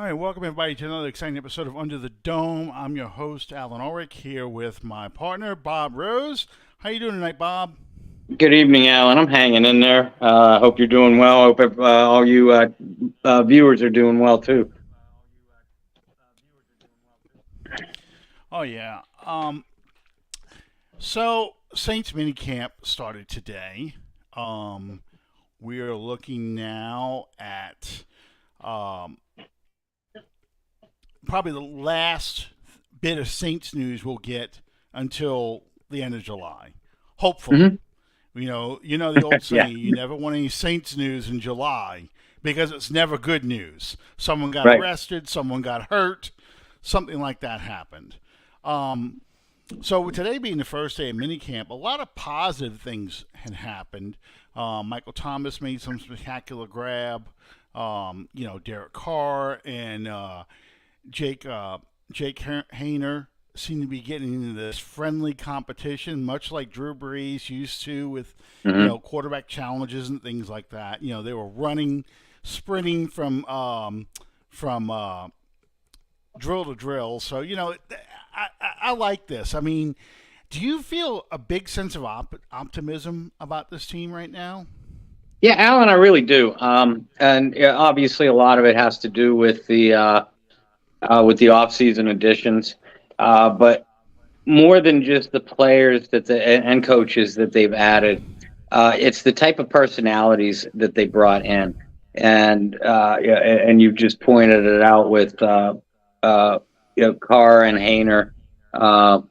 All right, welcome everybody to another exciting episode of Under the Dome. I'm your host, Allen Ulrich, here with my partner, Bob Rose. How you doing tonight, Bob? Good evening, Alan. I'm hanging in there. Hope you're doing well. Hope all you viewers are doing well too. Oh yeah. So Saints minicamp started today. We are looking now at probably the last bit of Saints news we'll get until the end of July. Hopefully. Hmm. You know the old Yeah. saying, you never want any Saints news in July because it's never good news. Someone got Right. arrested, someone got hurt, something like that happened. Um, so with today being the first day of minicamp, a lot of positive things had happened. Michael Thomas made some spectacular grab. Derek Carr and Jake Hayner seem to be getting into this friendly competition, much like Drew Brees used to with Hmm. quarterback challenges and things like that. They were running, sprinting from drill to drill. So I like this. I mean, do you feel a big sense of optimism about this team right now? Yeah, Alan, I really do. And yeah, obviously, a lot of it has to do with the off-season additions, but more than just the players and coaches that they've added. It's the type of personalities that they brought in, and yeah, and you just pointed it out with Carr and Hayner.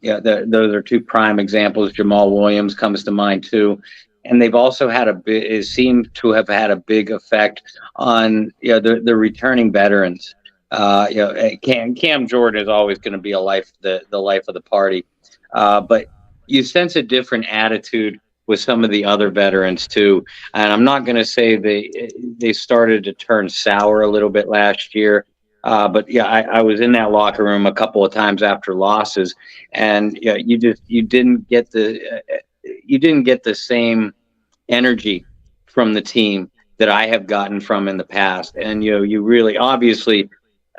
Yeah, those are two prime examples. Jamal Williams comes to mind too, and they've also had it seemed to have had a big effect on the returning veterans. Cam Jordan is always going to be the life of the party, but you sense a different attitude with some of the other veterans too. And I'm not going to say they started to turn sour a little bit last year, but yeah, I was in that locker room a couple of times after losses, and yeah, you didn't get the same energy from the team that I have gotten from in the past. And you really obviously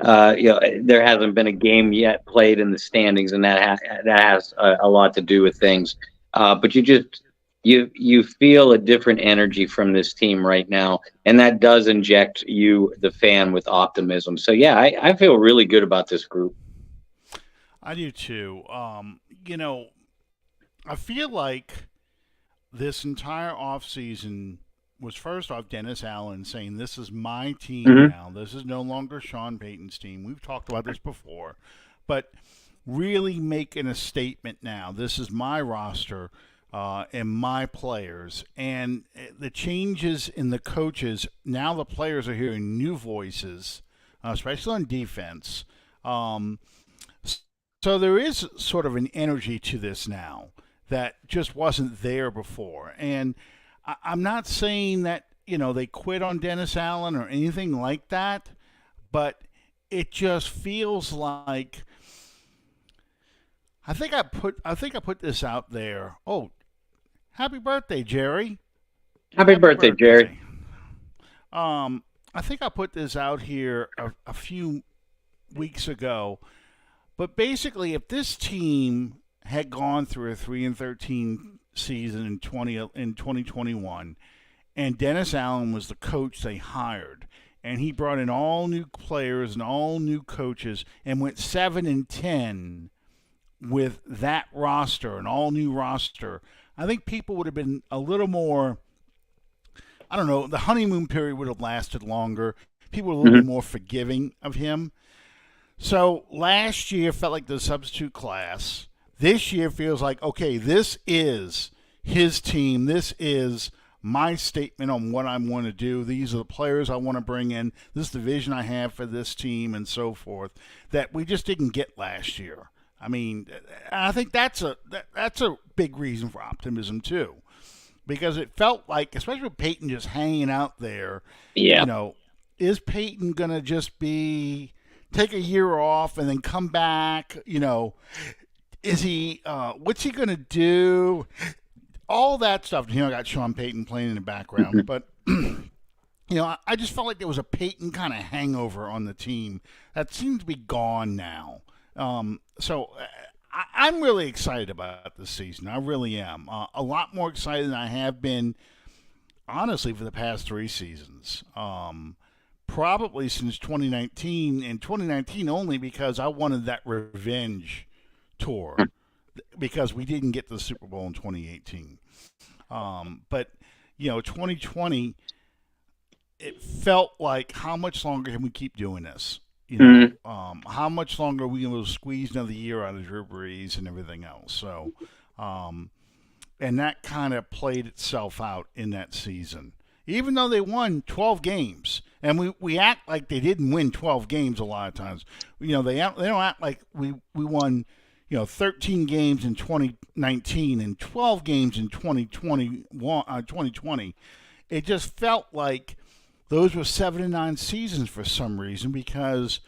there hasn't been a game yet played in the standings, and that has a lot to do with things. But you feel a different energy from this team right now, and that does inject you, the fan, with optimism. So yeah, I feel really good about this group. I do too. I feel like this entire offseason was first off Dennis Allen saying, "This is my team Hmm. now. This is no longer Sean Payton's team." We've talked about this before, but really making a statement now. This is my roster and my players. And the changes in the coaches, now the players are hearing new voices, especially on defense. Um, so there is sort of an energy to this now that just wasn't there before. And I'm not saying that they quit on Dennis Allen or anything like that, but it just feels like I think I put this out there. Oh, happy birthday, Jerry! Happy Happy birthday, Jerry. birthday. I think I put this out here a few weeks ago. But basically, if this team had gone through a 3-13 season in 2021, and Dennis Allen was the coach they hired, and he brought in all new players and all new coaches, and went 7-10 with that roster, an all new roster, I think people would have been a little more. I don't know. The honeymoon period would have lasted longer. People were a little bit Hmm. more forgiving of him. So last year felt like the substitute class. This year feels like, okay, this is his team. This is my statement on what I want to do. These are the players I want to bring in. This is the vision I have for this team and so forth that we just didn't get last year. I mean, I think that's a big reason for optimism too, because it felt like, especially with Peyton just hanging out there, you Yeah. know, is Peyton gonna just be take a year off and then come back? Is he? What's he gonna do? All that stuff. I got Sean Payton playing in the background, but I just felt like there was a Peyton kind of hangover on the team that seems to be gone now. I'm really excited about this season. I really am. A lot more excited than I have been, honestly, for the past 3 seasons. Probably since 2019, and 2019 only because I wanted that revenge tour because we didn't get to the Super Bowl in 2018. But 2020, it felt like how much longer can we keep doing this? Mhm. How much longer are we going to squeeze another year out of Drew Brees and everything else? So, and that kind of played itself out in that season. Even though they won 12 games, and we act like they didn't win 12 games a lot of times. They don't act like we won 13 games in 2019 and 12 games in 2020. It just felt like those were 7 and 9 seasons for some reason because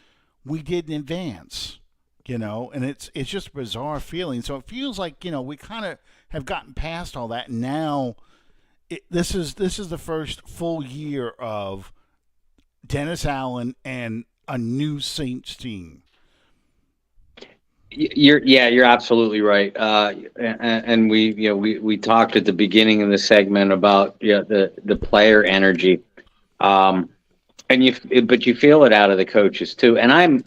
we didn't advance, and it's just a bizarre feeling. So it feels like we kind of have gotten past all that, and now this is the first full year of Dennis Allen and a new Saints team. You're absolutely right. And we talked at the beginning of the segment about the player energy, but you feel it out of the coaches too. And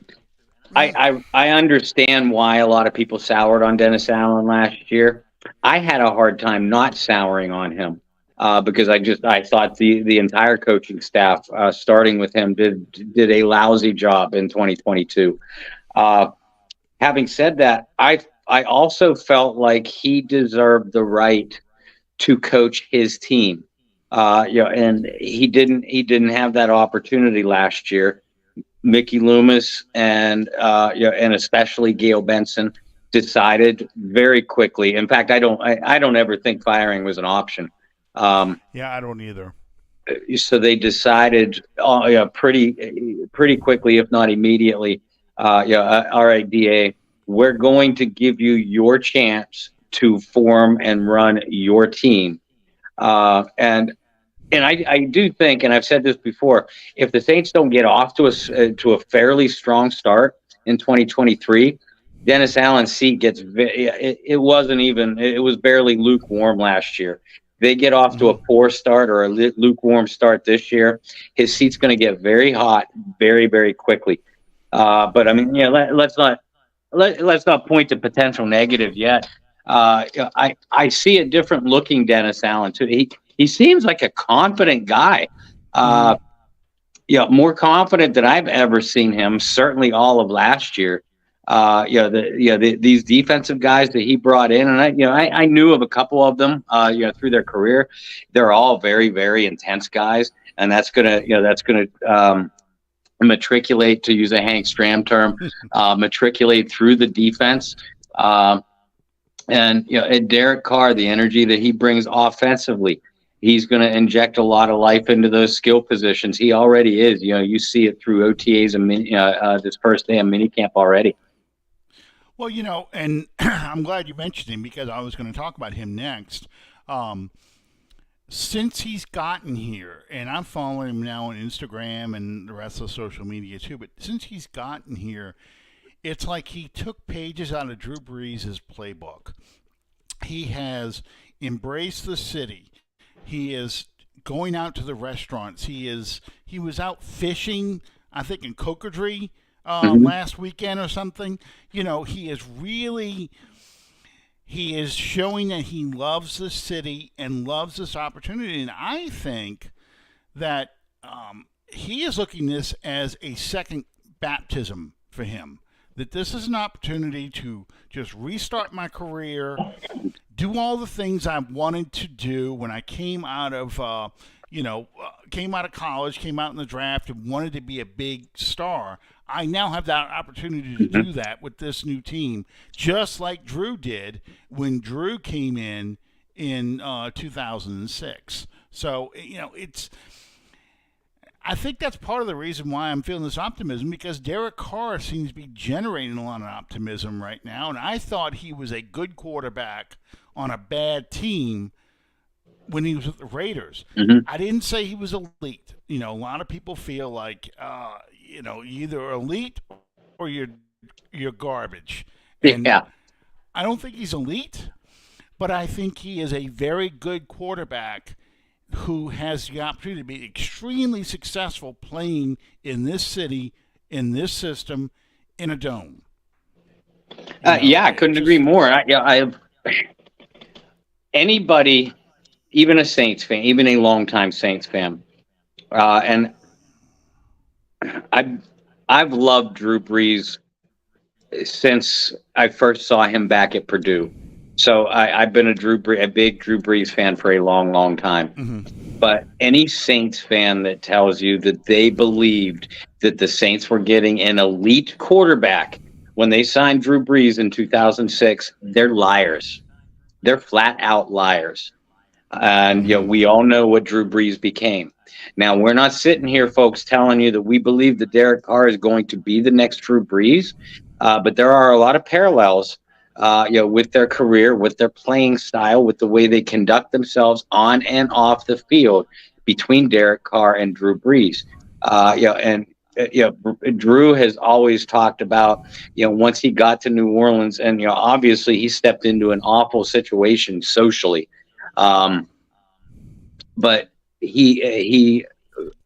I understand why a lot of people soured on Dennis Allen last year. I had a hard time not souring on him because I thought the entire coaching staff, starting with him, did a lousy job in 2022. Having said that, I also felt like he deserved the right to coach his team. And he didn't have that opportunity last year. Mickey Loomis and especially Gail Benson decided very quickly. In fact, I don't ever think firing was an option. Yeah, I don't either. So they decided pretty quickly, if not immediately. All right, DA, we're going to give you your chance to form and run your team. And I do think, and I've said this before, if the Saints don't get off to a fairly strong start in 2023, Dennis Allen's seat gets it was barely lukewarm last year. They get off to a poor start or a lukewarm start this year, his seat's going to get very hot very, very quickly. But I mean, let's not point to potential negative yet. I see a different looking Dennis Allen too. He seems like a confident guy. More confident than I've ever seen him. Certainly all of last year. These defensive guys that he brought in, and I knew of a couple of them, through their career. They're all very, very intense guys, and that's gonna matriculate, to use a Hank Stram term, matriculate through the defense. And Derek Carr, the energy that he brings offensively, he's going to inject a lot of life into those skill positions. He already is. You see it through OTAs and this first day of minicamp already. Well, and I'm glad you mentioned him because I was going to talk about him next. Since he's gotten here, and I'm following him now on Instagram and the rest of social media too, but since he's gotten here, it's like he took pages out of Drew Brees' playbook. He has embraced the city. He is going out to the restaurants. He was out fishing, I think in Cocodrie last weekend or something. He is showing that he loves the city and loves this opportunity. And I think that he is looking at this as a second baptism for him. That this is an opportunity to just restart my career, do all the things I wanted to do when I came out of college, came out in the draft, and wanted to be a big star. I now have that opportunity to do that with this new team, just like Drew did when Drew came in 2006. So I think that's part of the reason why I'm feeling this optimism, because Derek Carr seems to be generating a lot of optimism right now, and I thought he was a good quarterback on a bad team when he was with the Raiders. Hmm. I didn't say he was elite. You know, a lot of people feel like, you know, either elite or you're garbage. And Yeah. I don't think he's elite, but I think he is a very good quarterback who has the opportunity to be extremely successful playing in this city, in this system, in a dome. You know, Yeah, I it couldn't agree just more. Anybody, even a Saints fan, even a longtime Saints fan, and I've I've loved Drew Brees since I first saw him back at Purdue. So I've been a big Drew Brees fan for a long, long time. mhm. But any Saints fan that tells you that they believed that the Saints were getting an elite quarterback when they signed Drew Brees in 2006, they're liars. They're flat out liars. And we all know what Drew Brees became. Now we're not sitting here, folks, telling you that we believe that Derek Carr is going to be the next Drew Brees, but there are a lot of parallels, with their career, with their playing style, with the way they conduct themselves on and off the field between Derek Carr and Drew Brees. And Drew has always talked about, once he got to New Orleans, and obviously he stepped into an awful situation socially. Um, but he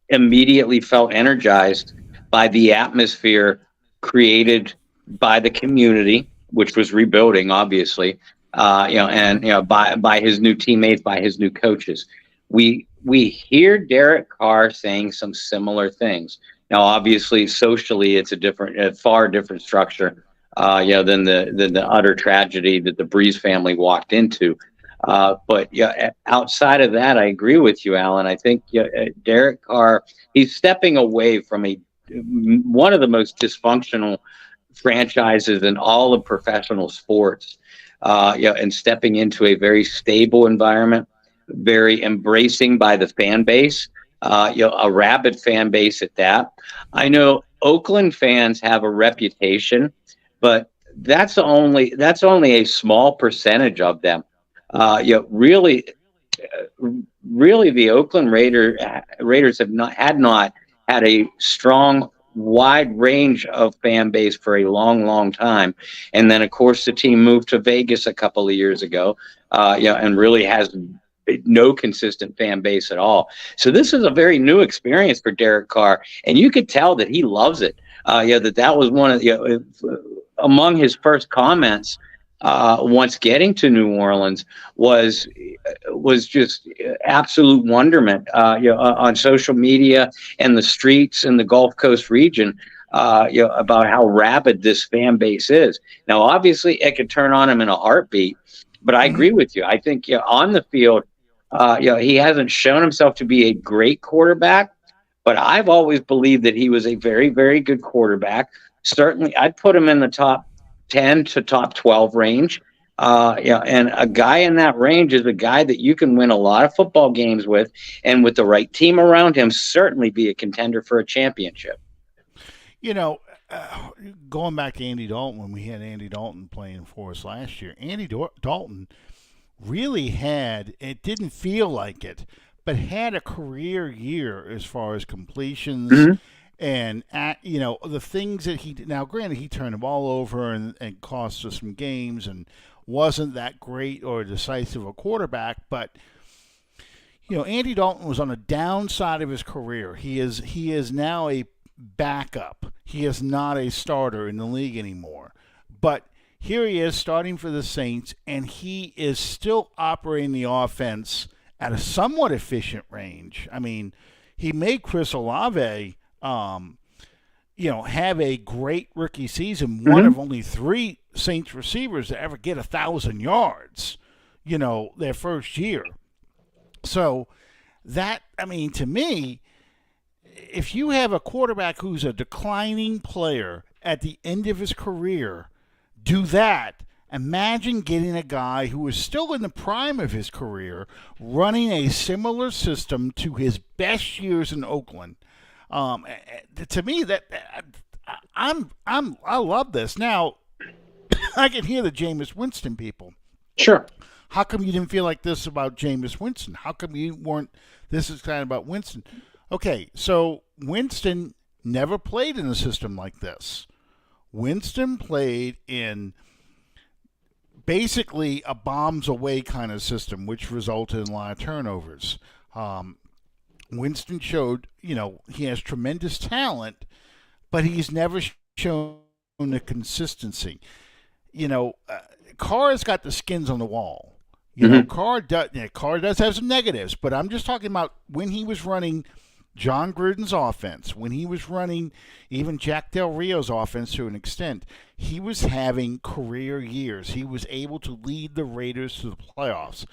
immediately felt energized by the atmosphere created by the community, which was rebuilding, obviously. And by his new teammates, by his new coaches. We hear Derek Carr saying some similar things. Now, obviously, socially, it's a far different structure, than the utter tragedy that the Breeze family walked into. But outside of that, I agree with you, Alan. I think Derek Carr, he's stepping away from one of the most dysfunctional franchises in all of professional sports, and stepping into a very stable environment, very embracing by the fan base, a rabid fan base at that. I know Oakland fans have a reputation, but that's only a small percentage of them. Really, really, the Oakland Raiders have not had a strong, wide range of fan base for a long, long time. And then, of course, the team moved to Vegas a couple of years ago, and really has no consistent fan base at all. So this is a very new experience for Derek Carr, and you could tell that he loves it. That was one of among his first comments once getting to New Orleans was just absolute wonderment. On social media and the streets in the Gulf Coast region, about how rabid this fan base is. Now, obviously, it could turn on him in a heartbeat, but I agree with you. I think on the field, he hasn't shown himself to be a great quarterback, but I've always believed that he was a very, very good quarterback. Certainly, I'd put him in the top 10 to top 12 range. And a guy in that range is a guy that you can win a lot of football games with, and with the right team around him, certainly be a contender for a championship. You know, going back to Andy Dalton, when we had Andy Dalton playing for us last year, Dalton really had, it didn't feel like it, but had a career year as far as completions Mm-hmm. and, the things that he did. Now, granted, he turned the ball over and cost us some games and wasn't that great or decisive a quarterback, but Andy Dalton was on the downside of his career. He is now a backup. He is not a starter in the league anymore. But here he is starting for the Saints, and he is still operating the offense at a somewhat efficient range. I mean, he made Chris Olave, have a great rookie season. One Mm-hmm. of only three Saints receivers to ever get 1,000 yards, their first year. So that, I mean, to me, if you have a quarterback who's a declining player at the end of his career, do that. Imagine getting a guy who is still in the prime of his career running a similar system to his best years in Oakland. To me, I love this. Now, I can hear the Jameis Winston people. Sure. How come you didn't feel like this about Jameis Winston? How come you weren't this excited about Winston? Okay, so Winston never played in a system like this. Winston played in basically a bombs away kind of system, which resulted in a lot of turnovers. Winston showed, he has tremendous talent, but he's never shown the consistency. Carr's got the skins on the wall. Carr does have some negatives, but I'm just talking about when he was running John Gruden's offense, when he was running even Jack Del Rio's offense to an extent, he was having career years. He was able to lead the Raiders to the playoffs.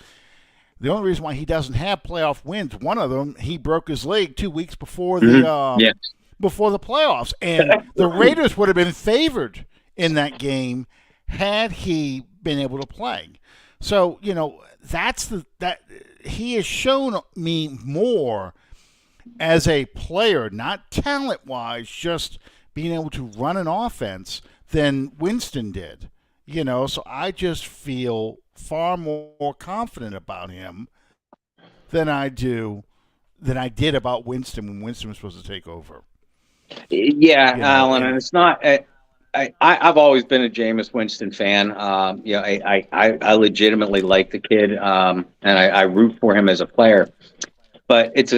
The only reason why he doesn't have playoff wins, one of them, he broke his leg 2 weeks before the before the playoffs, and the Raiders would have been favored in that game had he been able to play. So that he has shown me more as a player, not talent-wise, just being able to run an offense than Winston did. So I just feel far more confident about him than I did about Winston when Winston was supposed to take over. Yeah, Alan, and it's not. I've always been a Jameis Winston fan. I legitimately like the kid, and I root for him as a player. But it's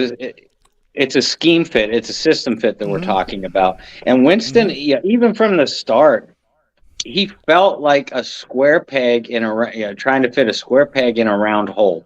a scheme fit, it's a system fit that we're talking about. And Winston, even from the start, he felt like a square peg trying to fit a square peg in a round hole.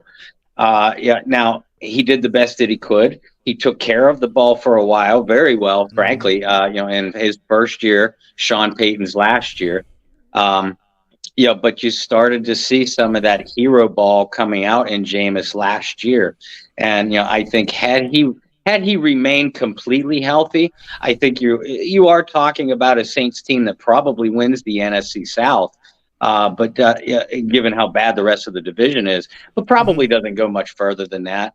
Now he did the best that he could. He took care of the ball for a while, very well, frankly. In his first year, Sean Payton's last year. But you started to see some of that hero ball coming out in Jameis last year, and I think had he remained completely healthy, I think you are talking about a Saints team that probably wins the NFC South. But given how bad the rest of the division is, but probably doesn't go much further than that.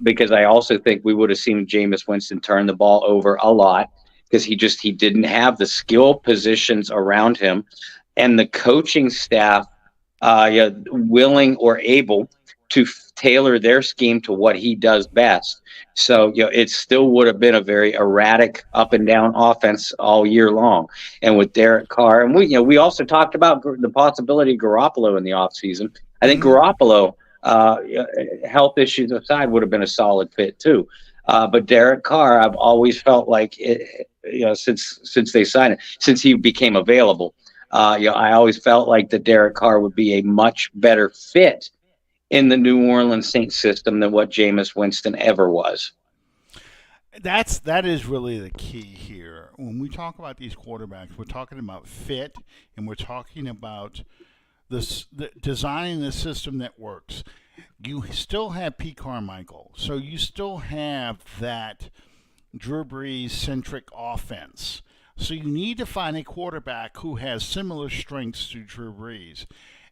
Because I also think we would have seen Jameis Winston turn the ball over a lot because he didn't have the skill positions around him and the coaching staff willing or able to tailor their scheme to what he does best. So, it still would have been a very erratic up and down offense all year long. And with Derek Carr, and we also talked about the possibility of Garoppolo in the offseason. I think Garoppolo, health issues aside, would have been a solid fit too. But Derek Carr, I've always felt like since they signed it, since he became available, I always felt like that Derek Carr would be a much better fit in the New Orleans Saints system than what Jameis Winston ever was. That is really the key here. When we talk about these quarterbacks, we're talking about fit, and we're talking about designing the system that works. You still have Pete Carmichael, so you still have that Drew Brees-centric offense. So you need to find a quarterback who has similar strengths to Drew Brees.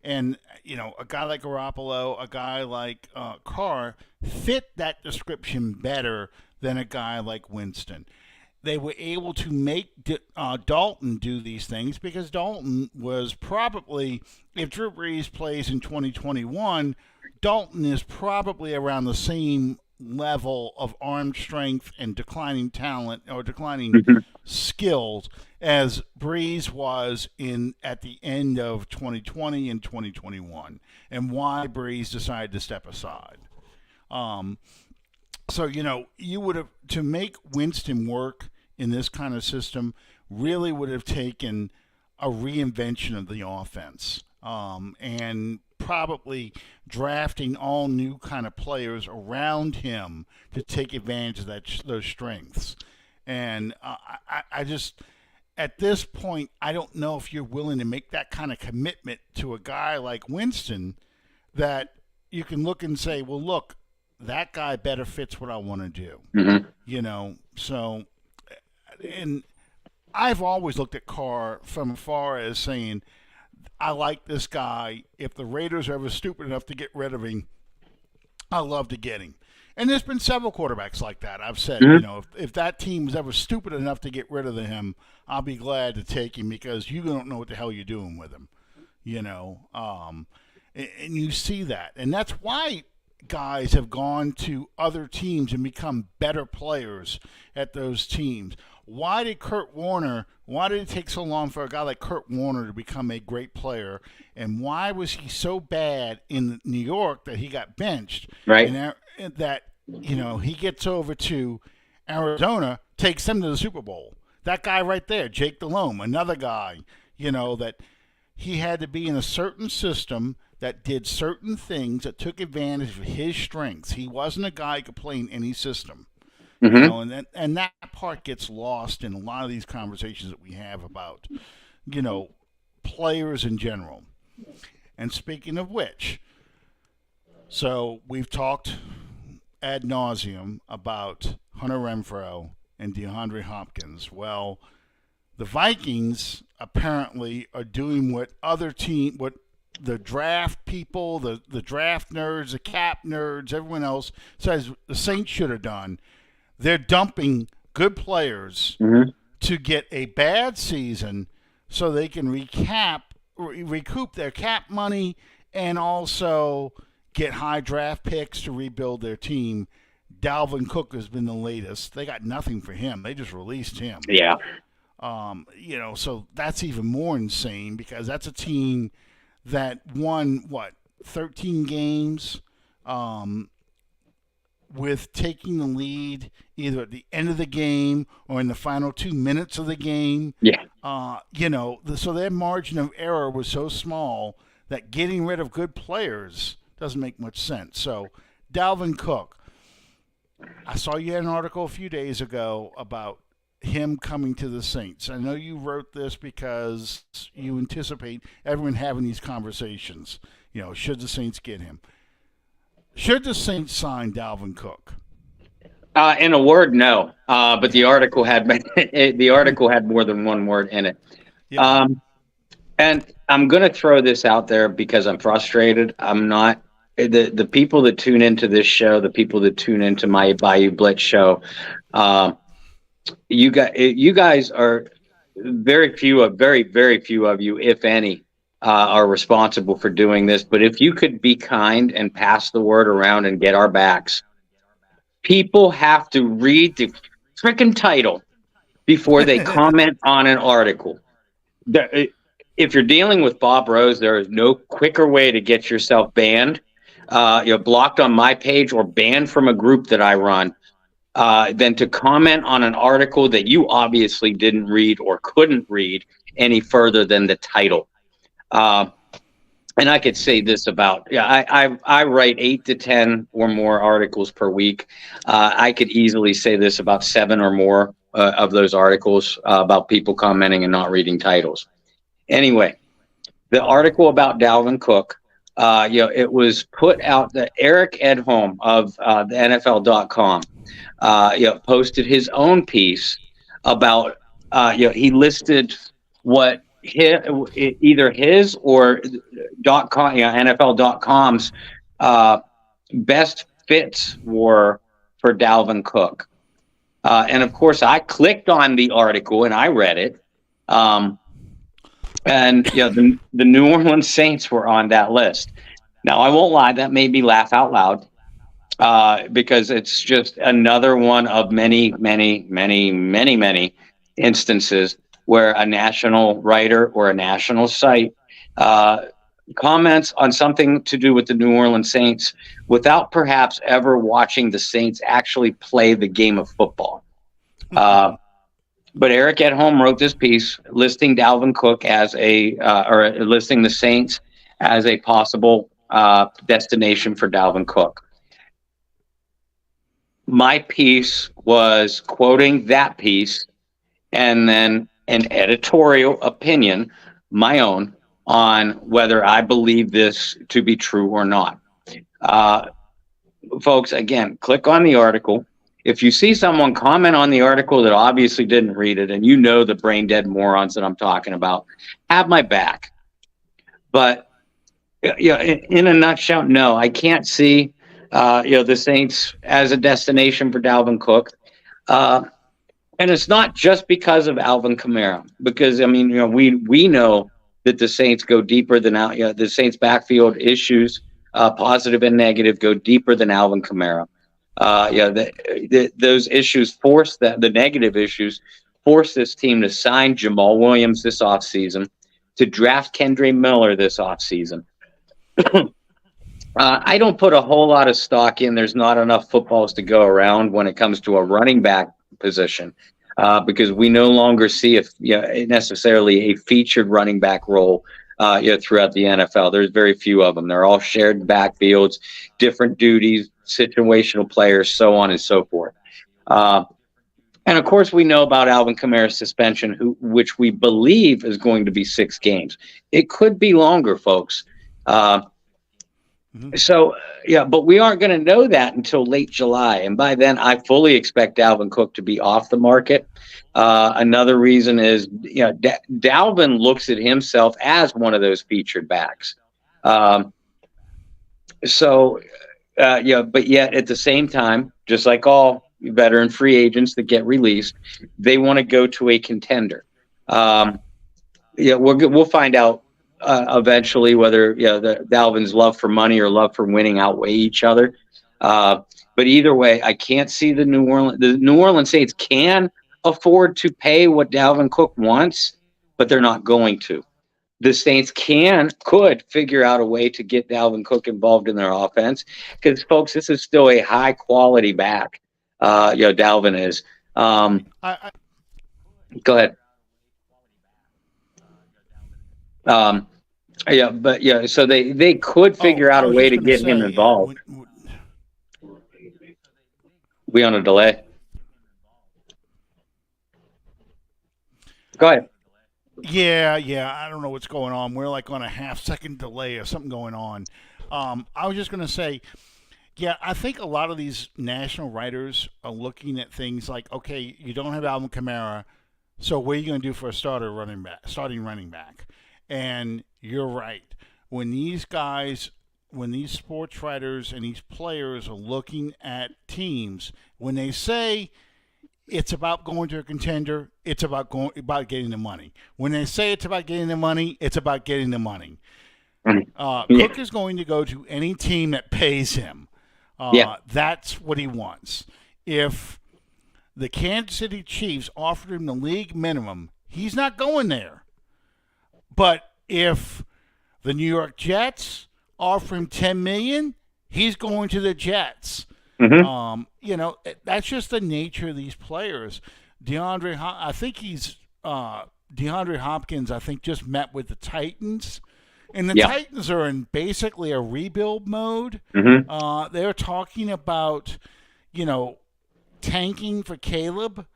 And, a guy like Garoppolo, a guy like Carr fit that description better than a guy like Winston. They were able to make Dalton do these things because Dalton was probably, if Drew Brees plays in 2021, Dalton is probably around the same level of arm strength and declining talent or declining skills as Brees was at the end of 2020 and 2021, and why Brees decided to step aside. So you would have, to make Winston work in this kind of system, really would have taken a reinvention of the offense, and probably drafting all new kind of players around him to take advantage of those strengths. And I just, at this point, I don't know if you're willing to make that kind of commitment to a guy like Winston that you can look and say, well, look, that guy better fits what I want to do. So, and I've always looked at Carr from afar as saying, I like this guy. If the Raiders are ever stupid enough to get rid of him, I'd love to get him. And there's been several quarterbacks like that. I've said, if that team was ever stupid enough to get rid of him, I'll be glad to take him because you don't know what the hell you're doing with him. And you see that. And that's why guys have gone to other teams and become better players at those teams. Why did it take so long for a guy like Kurt Warner to become a great player? And why was he so bad in New York that he got benched? Right. And that, he gets over to Arizona, takes them to the Super Bowl. That guy right there, Jake Delhomme, another guy, that he had to be in a certain system that did certain things that took advantage of his strengths. He wasn't a guy who could play in any system. Mm-hmm. And that part gets lost in a lot of these conversations that we have about, players in general. And speaking of which, so we've talked ad nauseum about Hunter Renfrow and DeAndre Hopkins. Well, the Vikings apparently are doing what the draft people, the draft nerds, the cap nerds, everyone else says the Saints should have done. They're dumping good players to get a bad season so they can recoup their cap money and also get high draft picks to rebuild their team. Dalvin Cook has been the latest. They got nothing for him. They just released him. Yeah. So that's even more insane because that's a team that won, 13 games with taking the lead either at the end of the game or in the final 2 minutes of the game. Yeah. So their margin of error was so small that getting rid of good players doesn't make much sense. So Dalvin Cook, I saw you had an article a few days ago about him coming to the Saints. I know you wrote this because you anticipate everyone having these conversations. Should the Saints get him? Should the Saints sign Dalvin Cook? In a word, no. But the article had more than one word in it. Yeah. And I'm going to throw this out there because I'm frustrated. I'm not the people that tune into this show, the people that tune into my Bayou Blitz show. You guys are very few of you, if any, are responsible for doing this. But if you could be kind and pass the word around and get our backs, people have to read the frickin' title before they comment on an article. If you're dealing with Bob Rose, there is no quicker way to get yourself banned, blocked on my page or banned from a group that I run, than to comment on an article that you obviously didn't read or couldn't read any further than the title. And I could say this about, I write 8 to 10 or more articles per week. I could easily say this about 7 or more of those articles about people commenting and not reading titles. Anyway, the article about Dalvin Cook, it was put out that Eric Edholm of the NFL.com, posted his own piece about, he listed what either his or NFL.com's best fits were for Dalvin Cook. And of course, I clicked on the article and I read it. And the New Orleans Saints were on that list. Now, I won't lie, that made me laugh out loud because it's just another one of many, many, many, many, many instances where a national writer or a national site comments on something to do with the New Orleans Saints without perhaps ever watching the Saints actually play the game of football. But Eric Edholm wrote this piece listing Dalvin Cook as or listing the Saints as a possible destination for Dalvin Cook. My piece was quoting that piece and then an editorial opinion, my own, on whether I believe this to be true or not. Folks, again, click on the article. If you see someone comment on the article that obviously didn't read it, and you know the brain dead morons that I'm talking about, have my back. But in a nutshell, no, I can't see the Saints as a destination for Dalvin Cook. And it's not just because of Alvin Kamara, because we know that the Saints go deeper than the Saints backfield issues, positive and negative, go deeper than Alvin Kamara. Those issues force the negative issues force this team to sign Jamal Williams this offseason, to draft Kendre Miller this offseason. I don't put a whole lot of stock in. There's not enough footballs to go around when it comes to a running back position, because we no longer see necessarily a featured running back role throughout the NFL. There's very few of them. They're all shared backfields, different duties, situational players, so on and so forth. And of course, we know about Alvin Kamara's suspension, which we believe is going to be 6 games. It could be longer, folks. So, but we aren't going to know that until late July. And by then, I fully expect Dalvin Cook to be off the market. Another reason is, Dalvin looks at himself as one of those featured backs. But yet at the same time, just like all veteran free agents that get released, they want to go to a contender. We'll find out eventually whether the Dalvin's love for money or love for winning outweigh each other. But either way, I can't see the New Orleans Saints can afford to pay what Dalvin Cook wants, but they're not going to. The Saints could figure out a way to get Dalvin Cook involved in their offense, because, folks, this is still a high quality back. Dalvin is. Go ahead. So they could figure out a way to get him involved. We on a delay? Go ahead. Yeah, I don't know what's going on. We're like on a half-second delay or something going on. I was just going to say, I think a lot of these national writers are looking at things like, okay, you don't have Alvin Kamara, so what are you going to do for a starting running back? And you're right. When these sports writers and these players are looking at teams, when they say it's about going to a contender, it's about getting the money. When they say it's about getting the money, it's about getting the money. Cook is going to go to any team that pays him. That's what he wants. If the Kansas City Chiefs offered him the league minimum, he's not going there. But if the New York Jets offer him $10 million, he's going to the Jets. That's just the nature of these players. DeAndre Hopkins, I think, just met with the Titans. And the Titans are in basically a rebuild mode. They're talking about, tanking for Caleb.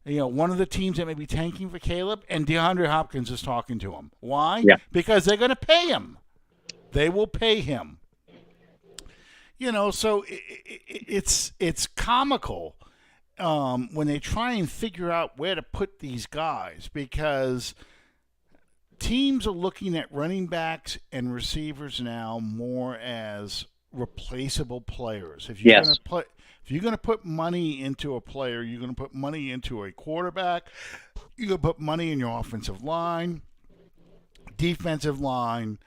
One of the teams that may be tanking for Caleb, and DeAndre Hopkins is talking to him. Why? Because they're going to pay him. They will pay him. So it's comical when they try and figure out where to put these guys, because teams are looking at running backs and receivers now more as replaceable players. If you're going to put money into a player, you're going to put money into a quarterback, you're going to put money in your offensive line, defensive line.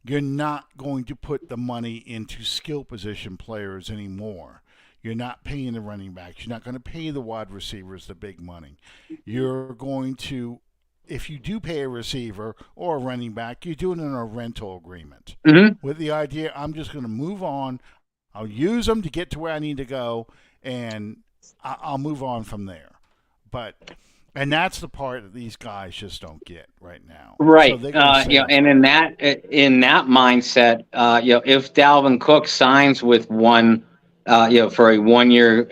You're not going to put the money into skill position players anymore. You're not paying the running backs. You're not going to pay the wide receivers the big money. You're going to, if you do pay a receiver or a running back, you do it in a rental agreement with the idea, I'm just going to move on. I'll use them to get to where I need to go, and I'll move on from there. And that's the part that these guys just don't get right now. Right. So and in that mindset, if Dalvin Cook signs with one, for a 1 year,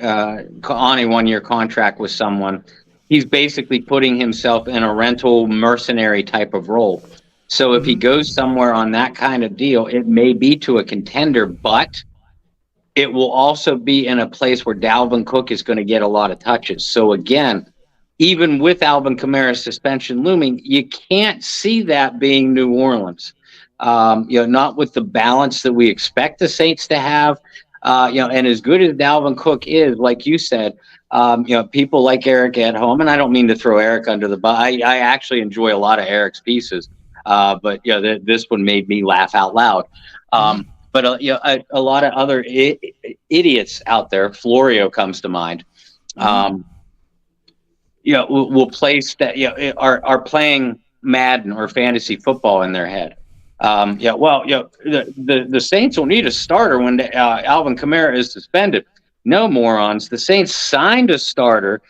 on a 1 year contract with someone, he's basically putting himself in a rental mercenary type of role. So if he goes somewhere on that kind of deal, it may be to a contender, but it will also be in a place where Dalvin Cook is going to get a lot of touches. So again, even with Alvin Kamara's suspension looming, you can't see that being New Orleans. Not with the balance that we expect the Saints to have. And as good as Dalvin Cook is, like you said, people like Eric at home, and I don't mean to throw Eric under the bus. I actually enjoy a lot of Eric's pieces. But this one made me laugh out loud. But a lot of other idiots out there. Florio comes to mind. Will place that are playing Madden or fantasy football in their head. The Saints will need a starter when Alvin Kamara is suspended. No, morons. The Saints signed a starter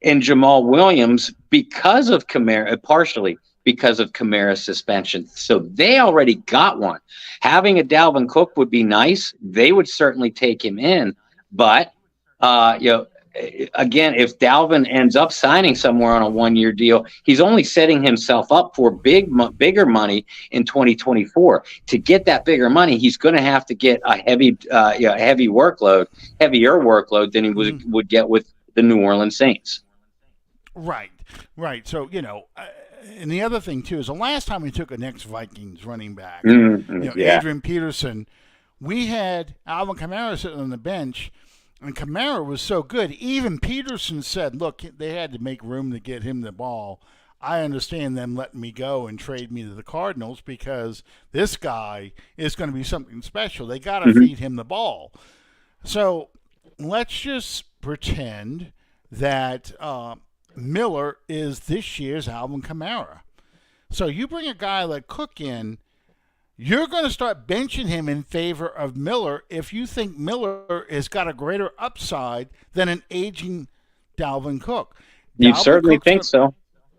in Jamal Williams because of Kamara, partially because of Kamara's suspension. So they already got one. Having a Dalvin Cook would be nice. They would certainly take him in. But, again, if Dalvin ends up signing somewhere on a one-year deal, he's only setting himself up for bigger money in 2024. To get that bigger money, he's going to have to get a heavier workload than he would get with the New Orleans Saints. Right. So, and the other thing, too, is the last time we took a next Vikings running back, Adrian Peterson, we had Alvin Kamara sitting on the bench, and Kamara was so good. Even Peterson said, look, they had to make room to get him the ball. I understand them letting me go and trade me to the Cardinals because this guy is going to be something special. They got to feed him the ball. So let's just pretend that Miller is this year's Alvin Kamara. So you bring a guy like Cook in, you're going to start benching him in favor of Miller if you think Miller has got a greater upside than an aging Dalvin Cook. You certainly think so.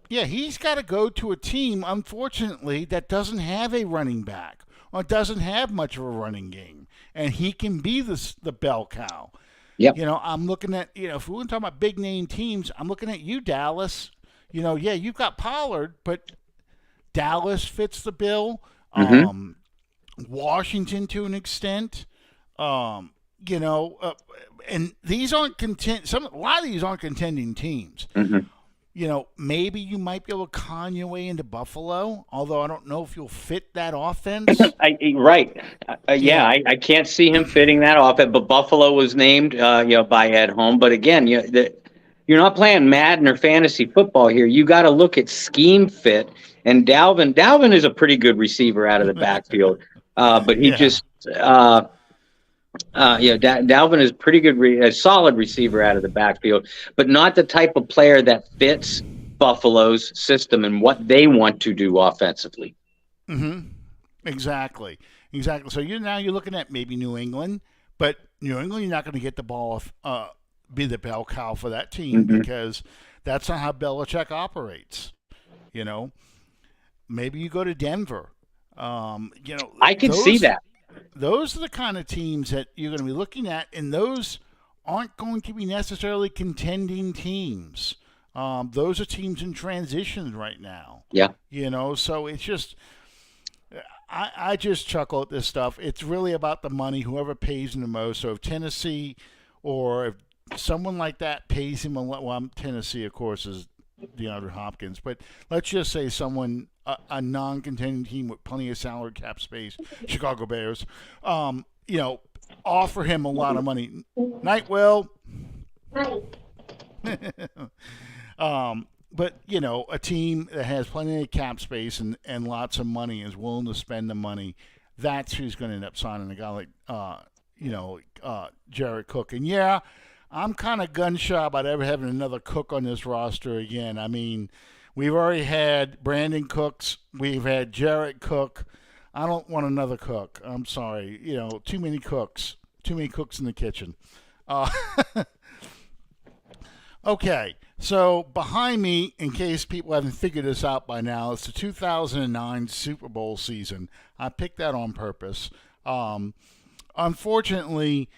Yeah, he's got to go to a team, unfortunately, that doesn't have a running back or doesn't have much of a running game, and he can be the bell cow. Yep. I'm looking at, if we're talking about big name teams, I'm looking at you, Dallas. You've got Pollard, but Dallas fits the bill. Washington to an extent. And these aren't a lot of these aren't contending teams. Maybe you might be able to con your way into Buffalo, although I don't know if you'll fit that offense. Right. I can't see him fitting that offense, but Buffalo was named, by Ed Home. But again, you're not playing Madden or fantasy football here. You got to look at scheme fit. And Dalvin is a pretty good receiver out of the backfield, but he Dalvin is pretty good, a solid receiver out of the backfield, but not the type of player that fits Buffalo's system and what they want to do offensively. Exactly. So you're looking at maybe New England, but New England, you're not going to get the ball, be the bell cow for that team because that's not how Belichick operates. Maybe you go to Denver. I can see that. Those are the kind of teams that you're going to be looking at, and those aren't going to be necessarily contending teams. Those are teams in transition right now. Yeah. So it's just, I just chuckle at this stuff. It's really about the money, whoever pays him the most. So if Tennessee or if someone like that pays him Tennessee, of course, is DeAndre Hopkins, but let's just say someone, a non-contending team with plenty of salary cap space, Chicago Bears, offer him a lot of money. Night, Will. Night. But a team that has plenty of cap space and lots of money is willing to spend the money. That's who's going to end up signing a guy like Jared Cook. And I'm kind of gun-shy about ever having another Cook on this roster again. I mean, we've already had Brandon Cooks. We've had Jared Cook. I don't want another Cook. I'm sorry. Too many cooks. Too many cooks in the kitchen. Okay, so behind me, in case people haven't figured this out by now, it's the 2009 Super Bowl season. I picked that on purpose. Unfortunately,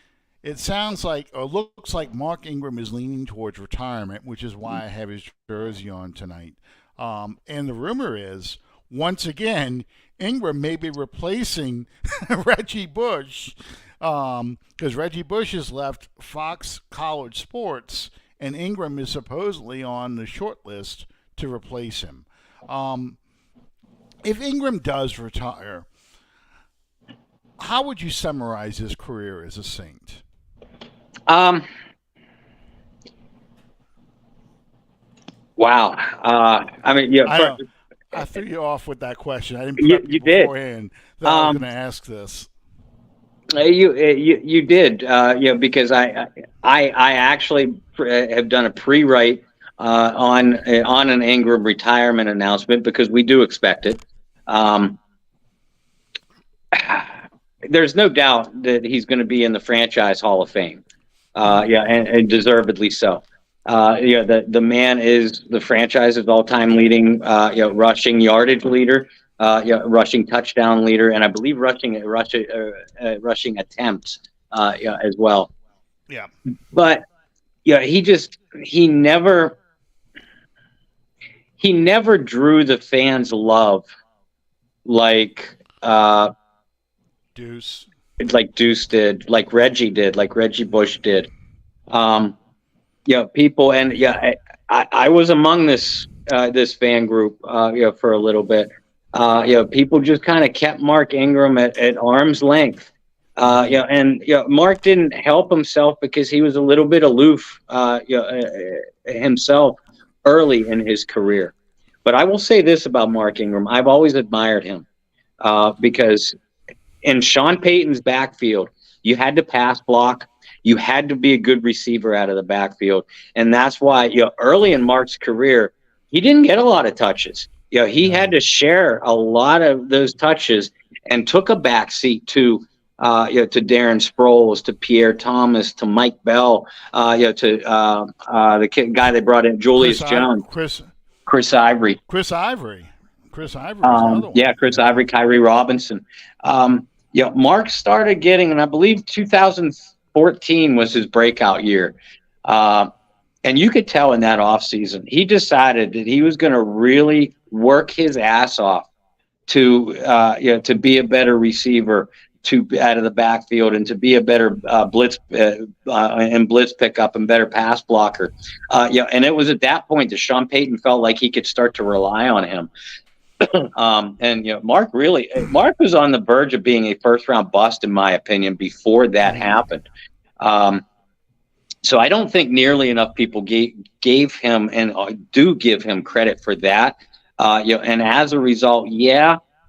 it sounds like, or looks like Mark Ingram is leaning towards retirement, which is why I have his jersey on tonight. And the rumor is, once again, Ingram may be replacing Reggie Bush, because Reggie Bush has left Fox College Sports, and Ingram is supposedly on the short list to replace him. If Ingram does retire, how would you summarize his career as a Saint? Wow. I threw you off with that question. I didn't You, prep you you did. beforehand that I was Um, going to ask this. you did. Because I actually have done a pre-write on an Ingram retirement announcement because we do expect it. Um, there's no doubt that he's going to be in the franchise Hall of Fame. And deservedly so. The man is the franchise's all-time leading, rushing yardage leader, rushing touchdown leader, and I believe rushing attempts, as well. Yeah. But he never drew the fans' love like Deuce. like Deuce did, like Reggie did, like Reggie Bush did. People, and I was among this fan group, for a little bit. People just kind of kept Mark Ingram at arm's length. Mark didn't help himself because he was a little bit aloof, himself early in his career. But I will say this about Mark Ingram: I've always admired him because in Sean Payton's backfield, you had to pass block. You had to be a good receiver out of the backfield. And that's why, early in Mark's career, he didn't get a lot of touches. He had to share a lot of those touches and took a backseat to Darren Sproles, to Pierre Thomas, to Mike Bell, to the guy they brought in, Julius Jones. Chris Ivory. Chris Ivory is another one. Yeah, Chris Ivory, Kyrie Robinson. Mark started getting, and I believe 2014 was his breakout year. And you could tell in that offseason, he decided that he was going to really work his ass off to be a better receiver, out of the backfield, and to be a better blitz pickup and better pass blocker. And it was at that point that Sean Payton felt like he could start to rely on him. Mark was on the verge of being a first-round bust, in my opinion, before that happened. So I don't think nearly enough people gave him and do give him credit for that. And as a result,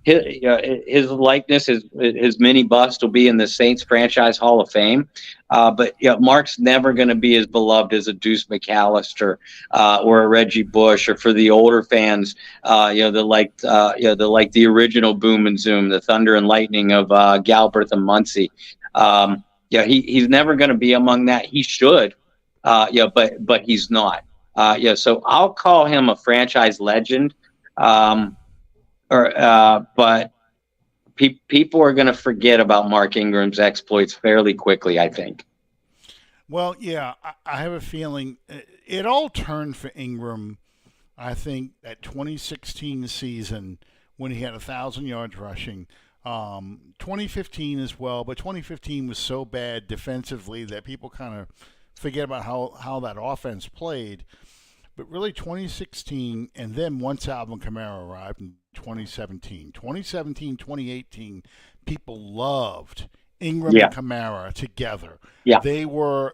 his likeness, his mini bust will be in the Saints franchise Hall of Fame. But Mark's never going to be as beloved as a Deuce McAllister or a Reggie Bush, or for the older fans, the original Boom and Zoom, the Thunder and Lightning of Galbraith and Muncie. He's never going to be among that. He should, but he's not. So I'll call him a franchise legend. But people are going to forget about Mark Ingram's exploits fairly quickly, I think. Well, yeah, I have a feeling it all turned for Ingram, I think, that 2016 season when he had 1,000 yards rushing. 2015 as well, but 2015 was so bad defensively that people kind of forget about how that offense played. But really 2016, and then once Alvin Kamara arrived in 2017, 2018, people loved Ingram and Kamara together. Yeah. They were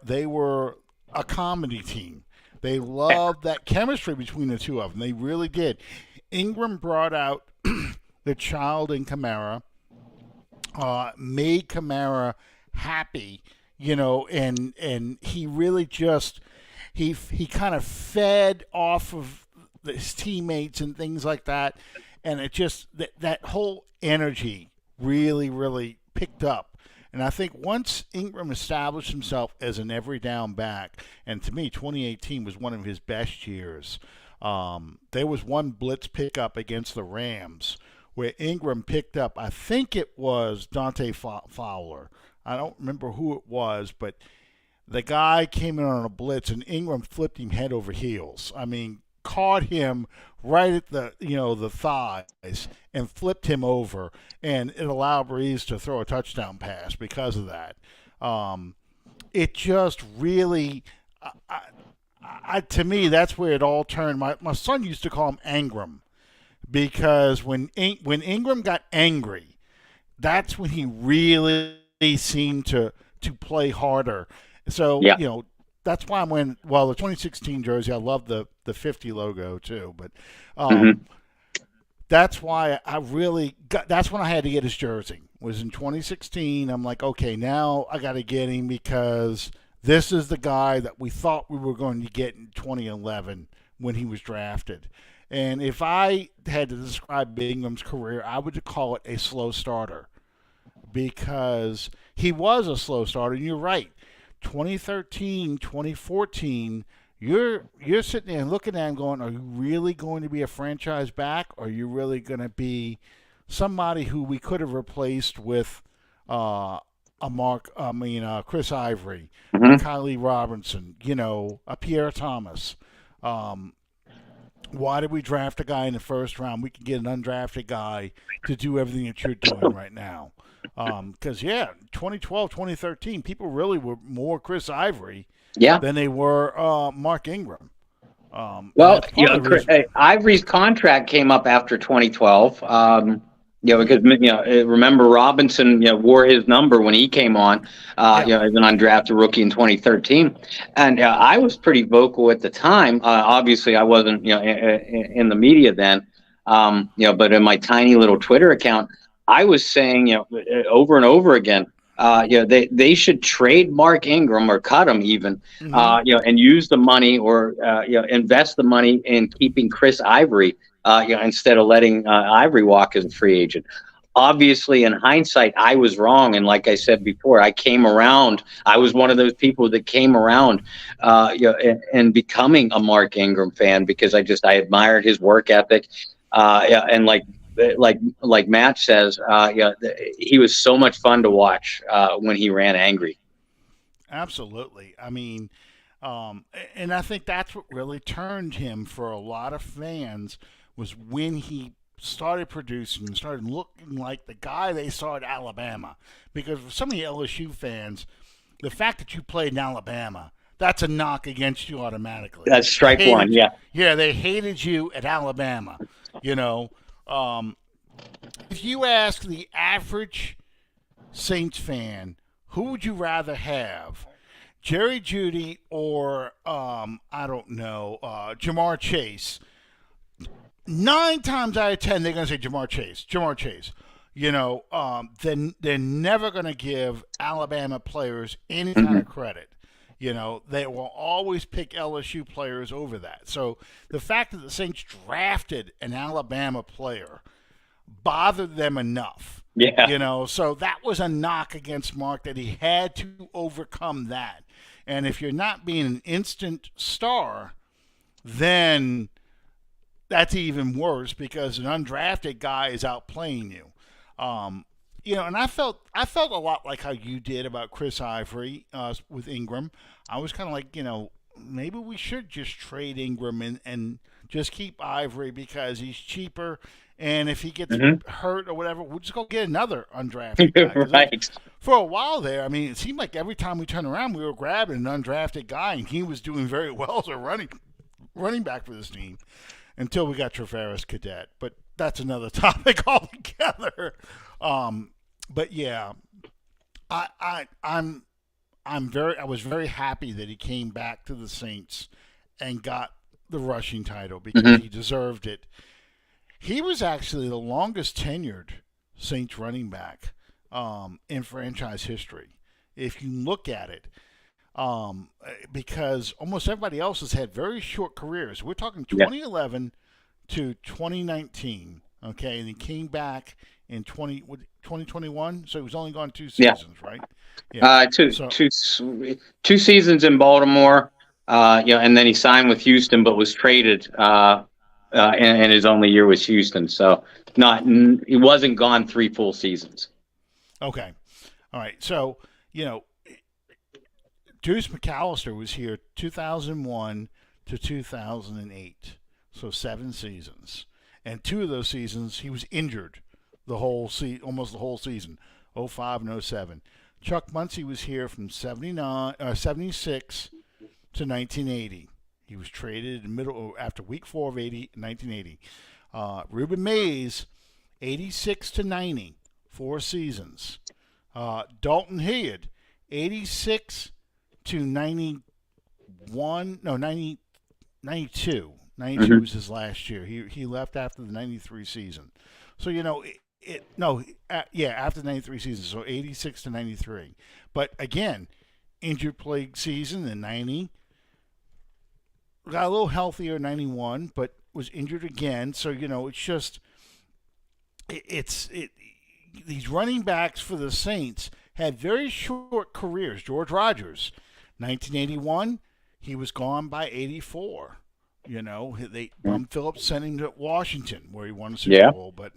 a comedy team. They loved that chemistry between the two of them. They really did. Ingram brought out the child in Kamara, made Kamara happy, and he really just he kind of fed off of his teammates and things like that, and it just that whole energy really, really picked up. And I think once Ingram established himself as an every down back, and to me 2018 was one of his best years. There was one blitz pickup against the Rams where Ingram picked up, I think it was Dante Fowler. I don't remember who it was, but the guy came in on a blitz and Ingram flipped him head over heels. I mean, caught him right at the thighs and flipped him over, and it allowed Breeze to throw a touchdown pass because of that. It just really, to me, that's where it all turned. My son used to call him Angram, because when Ingram got angry, that's when he really seemed to play harder. So, that's why I'm wearing, the 2016 jersey. I love the 50 logo too. But that's why I really got. That's when I had to get his jersey. Was in 2016. I'm like, okay, now I got to get him because this is the guy that we thought we were going to get in 2011 when he was drafted. And if I had to describe Ingram's career, I would call it a slow starter because he was a slow starter. And you're right. 2013, 2014, you're sitting there and looking at him going, are you really going to be a franchise back? Or are you really going to be somebody who we could have replaced with Chris Ivory, Mm-hmm. Kylie Robinson, a Pierre Thomas. Why did we draft a guy in the first round? We can get an undrafted guy to do everything that you're doing right now. Because, 2012, 2013, people really were more Chris Ivory than they were Mark Ingram. Well, Ivory's contract came up after 2012. Because remember Robinson, wore his number when he came on, as an undrafted rookie in 2013, and I was pretty vocal at the time. Obviously, I wasn't, in the media then, but in my tiny little Twitter account, I was saying, over and over again, they should trade Mark Ingram or cut him even, and use the money or invest the money in keeping Chris Ivory. Instead of letting Ivory walk as a free agent. Obviously, in hindsight, I was wrong. And like I said before, I came around. I was one of those people that came around, and becoming a Mark Ingram fan because I admired his work ethic. And like Matt says, he was so much fun to watch when he ran angry. Absolutely. I mean, and I think that's what really turned him for a lot of fans was when he started producing and started looking like the guy they saw at Alabama. Because for some of the LSU fans, the fact that you played in Alabama, that's a knock against you automatically. That's strike one, yeah. Yeah, they hated you at Alabama. If you ask the average Saints fan, who would you rather have? Jerry Jeudy or, Jamar Chase? 9 times out of 10, they're going to say Jamar Chase. They're never going to give Alabama players any kind of credit. They will always pick LSU players over that. So the fact that the Saints drafted an Alabama player bothered them enough. Yeah. So that was a knock against Mark that he had to overcome that. And if you're not being an instant star, then that's even worse because an undrafted guy is outplaying you. And I felt a lot like how you did about Chris Ivory with Ingram. I was kind of like, maybe we should just trade Ingram and just keep Ivory because he's cheaper. And if he gets hurt or whatever, we'll just go get another undrafted guy. Right. For a while there, I mean, it seemed like every time we turned around, we were grabbing an undrafted guy, and he was doing very well as a running back for this team until we got Travaris Cadet. But that's another topic altogether. But yeah, I was very happy that he came back to the Saints and got the rushing title because he deserved it. He was actually the longest tenured Saints running back in franchise history, if you look at it, because almost everybody else has had very short careers. We're talking 2011 to 2019, okay, and he came back in 2021, so he was only gone 2 seasons, right? Yeah. Two seasons in Baltimore, and then he signed with Houston, but was traded. And his only year was Houston, so he wasn't gone 3 full seasons. Okay, all right. So Deuce McAllister was here 2001 to 2008, so 7 seasons, and 2 of those seasons he was injured almost the whole season, 05 and 07. Chuck Muncie was here from 76 to 1980. He was traded after week 4 of 1980. Reuben Mays, 86 to 90, 4 seasons. Dalton Hilliard, 86 to 92, 92 was his last year. He left after the 93 season. So, after the 93 season, so 86 to 93. But again, injured plague season in 90. Got a little healthier in 91, but was injured again. So, it's just these running backs for the Saints had very short careers. George Rogers, 1981, he was gone by 84. Phillips sent him to Washington where he won a Super Bowl. But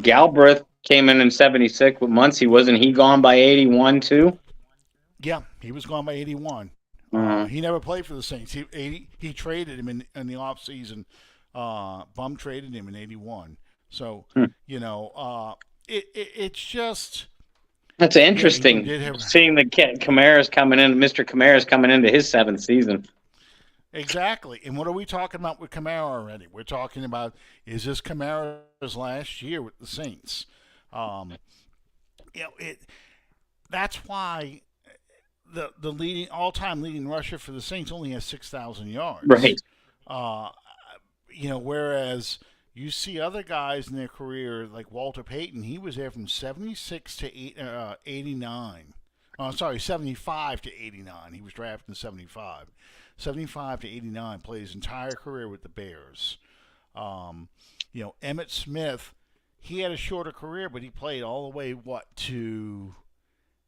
Galbraith came in 76 with Muncie. Wasn't he gone by 81 too? Yeah, he was gone by 81. He never played for the Saints. He traded him in the offseason. Bum traded him in 81. So, it's just... That's interesting, seeing the Kamara's coming in. Mr. Kamara's coming into his 7th season. Exactly. And what are we talking about with Kamara already? We're talking about, is this Kamara's last year with the Saints? That's why the all-time leading rusher for the Saints only has 6,000 yards. Right. Whereas you see other guys in their career, like Walter Payton, he was there from 76 to 89. 75 to 89. He was drafted in 75. 75 to 89, played his entire career with the Bears. Emmitt Smith, he had a shorter career, but he played all the way, to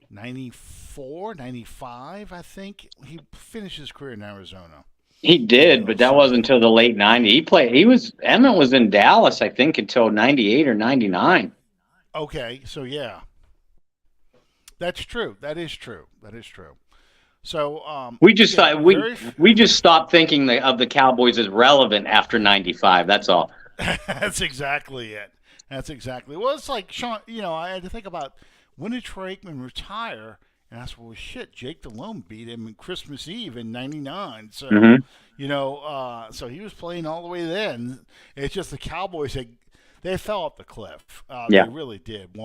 94, 95, I think. He finished his career in Arizona. He did, but that wasn't until the late 90s. Emmett was in Dallas, I think, until 98 or 99. Okay, so yeah. That's true. That is true. So we just thought we just stopped thinking of the Cowboys as relevant after 95. That's all. That's exactly it. Well, it's like Sean. I had to think about, when did Troy Aikman retire? And that's shit. Jake Delhomme beat him on Christmas Eve in '99. So so he was playing all the way then. It's just the Cowboys they fell off the cliff. They really did.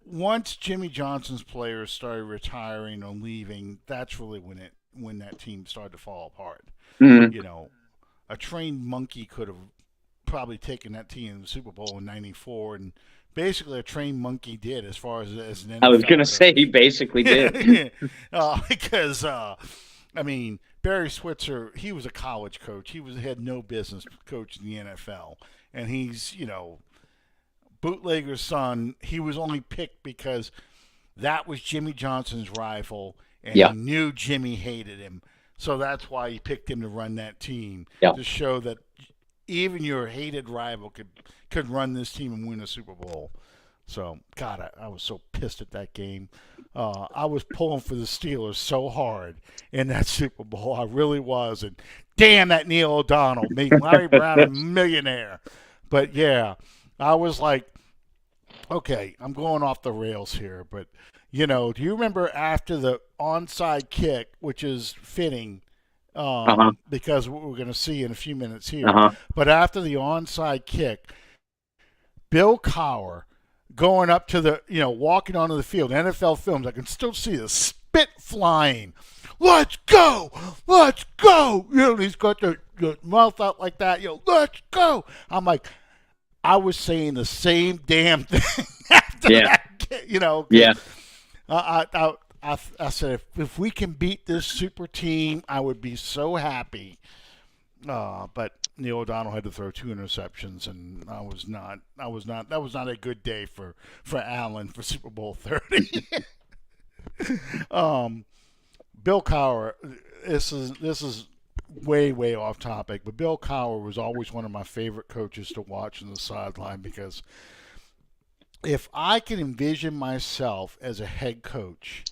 Once Jimmy Johnson's players started retiring or leaving, that's really when that team started to fall apart. A trained monkey could have probably taken that team in the Super Bowl in '94, and basically a trained monkey did, as far as an NFL. I was going to say he basically did. Because Barry Switzer, he was a college coach. He had no business coaching the NFL, and he's bootlegger's son. He was only picked because that was Jimmy Johnson's rival, and he knew Jimmy hated him. So that's why he picked him to run that team, to show that even your hated rival could run this team and win a Super Bowl. So, God, I was so pissed at that game. I was pulling for the Steelers so hard in that Super Bowl. I really was. And damn, that Neil O'Donnell made Larry Brown a millionaire. But, yeah, I was like, okay, I'm going off the rails here. But, do you remember after the onside kick, which is fitting, because what we're going to see in a few minutes here. But after the onside kick, Bill Cowher going up to walking onto the field, NFL films, I can still see the spit flying. Let's go! He's got the mouth out like that. Let's go! I'm like, I was saying the same damn thing after that. I said, if we can beat this super team, I would be so happy. But Neil O'Donnell had to throw 2 interceptions, and that was not a good day for Allen for Super Bowl 30. Bill Cowher, this is way off topic, but Bill Cowher was always one of my favorite coaches to watch on the sideline, because if I can envision myself as a head coach,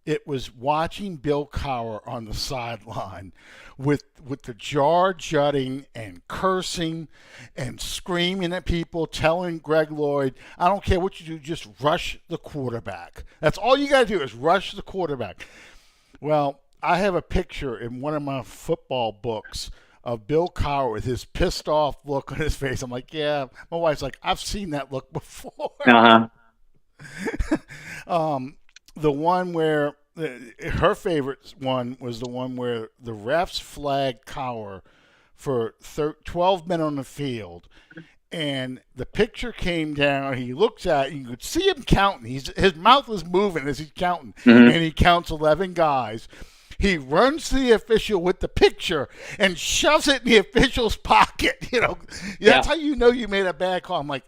it was watching Bill Cowher on the sideline with the jaw jutting and cursing and screaming at people, telling Greg Lloyd, I don't care what you do, just rush the quarterback. That's all you got to do is rush the quarterback. Well, I have a picture in one of my football books of Bill Cowher with his pissed off look on his face. I'm like, yeah. My wife's like, I've seen that look before. Uh-huh. The one where her favorite one was the one where the refs flagged Carr for 12 men on the field, and the picture came down. He looks at it, you could see him counting. His mouth was moving as he's counting, Mm-hmm. and he counts 11 guys. He runs to the official with the picture and shoves it in the official's pocket. That's how you know you made a bad call. I'm like,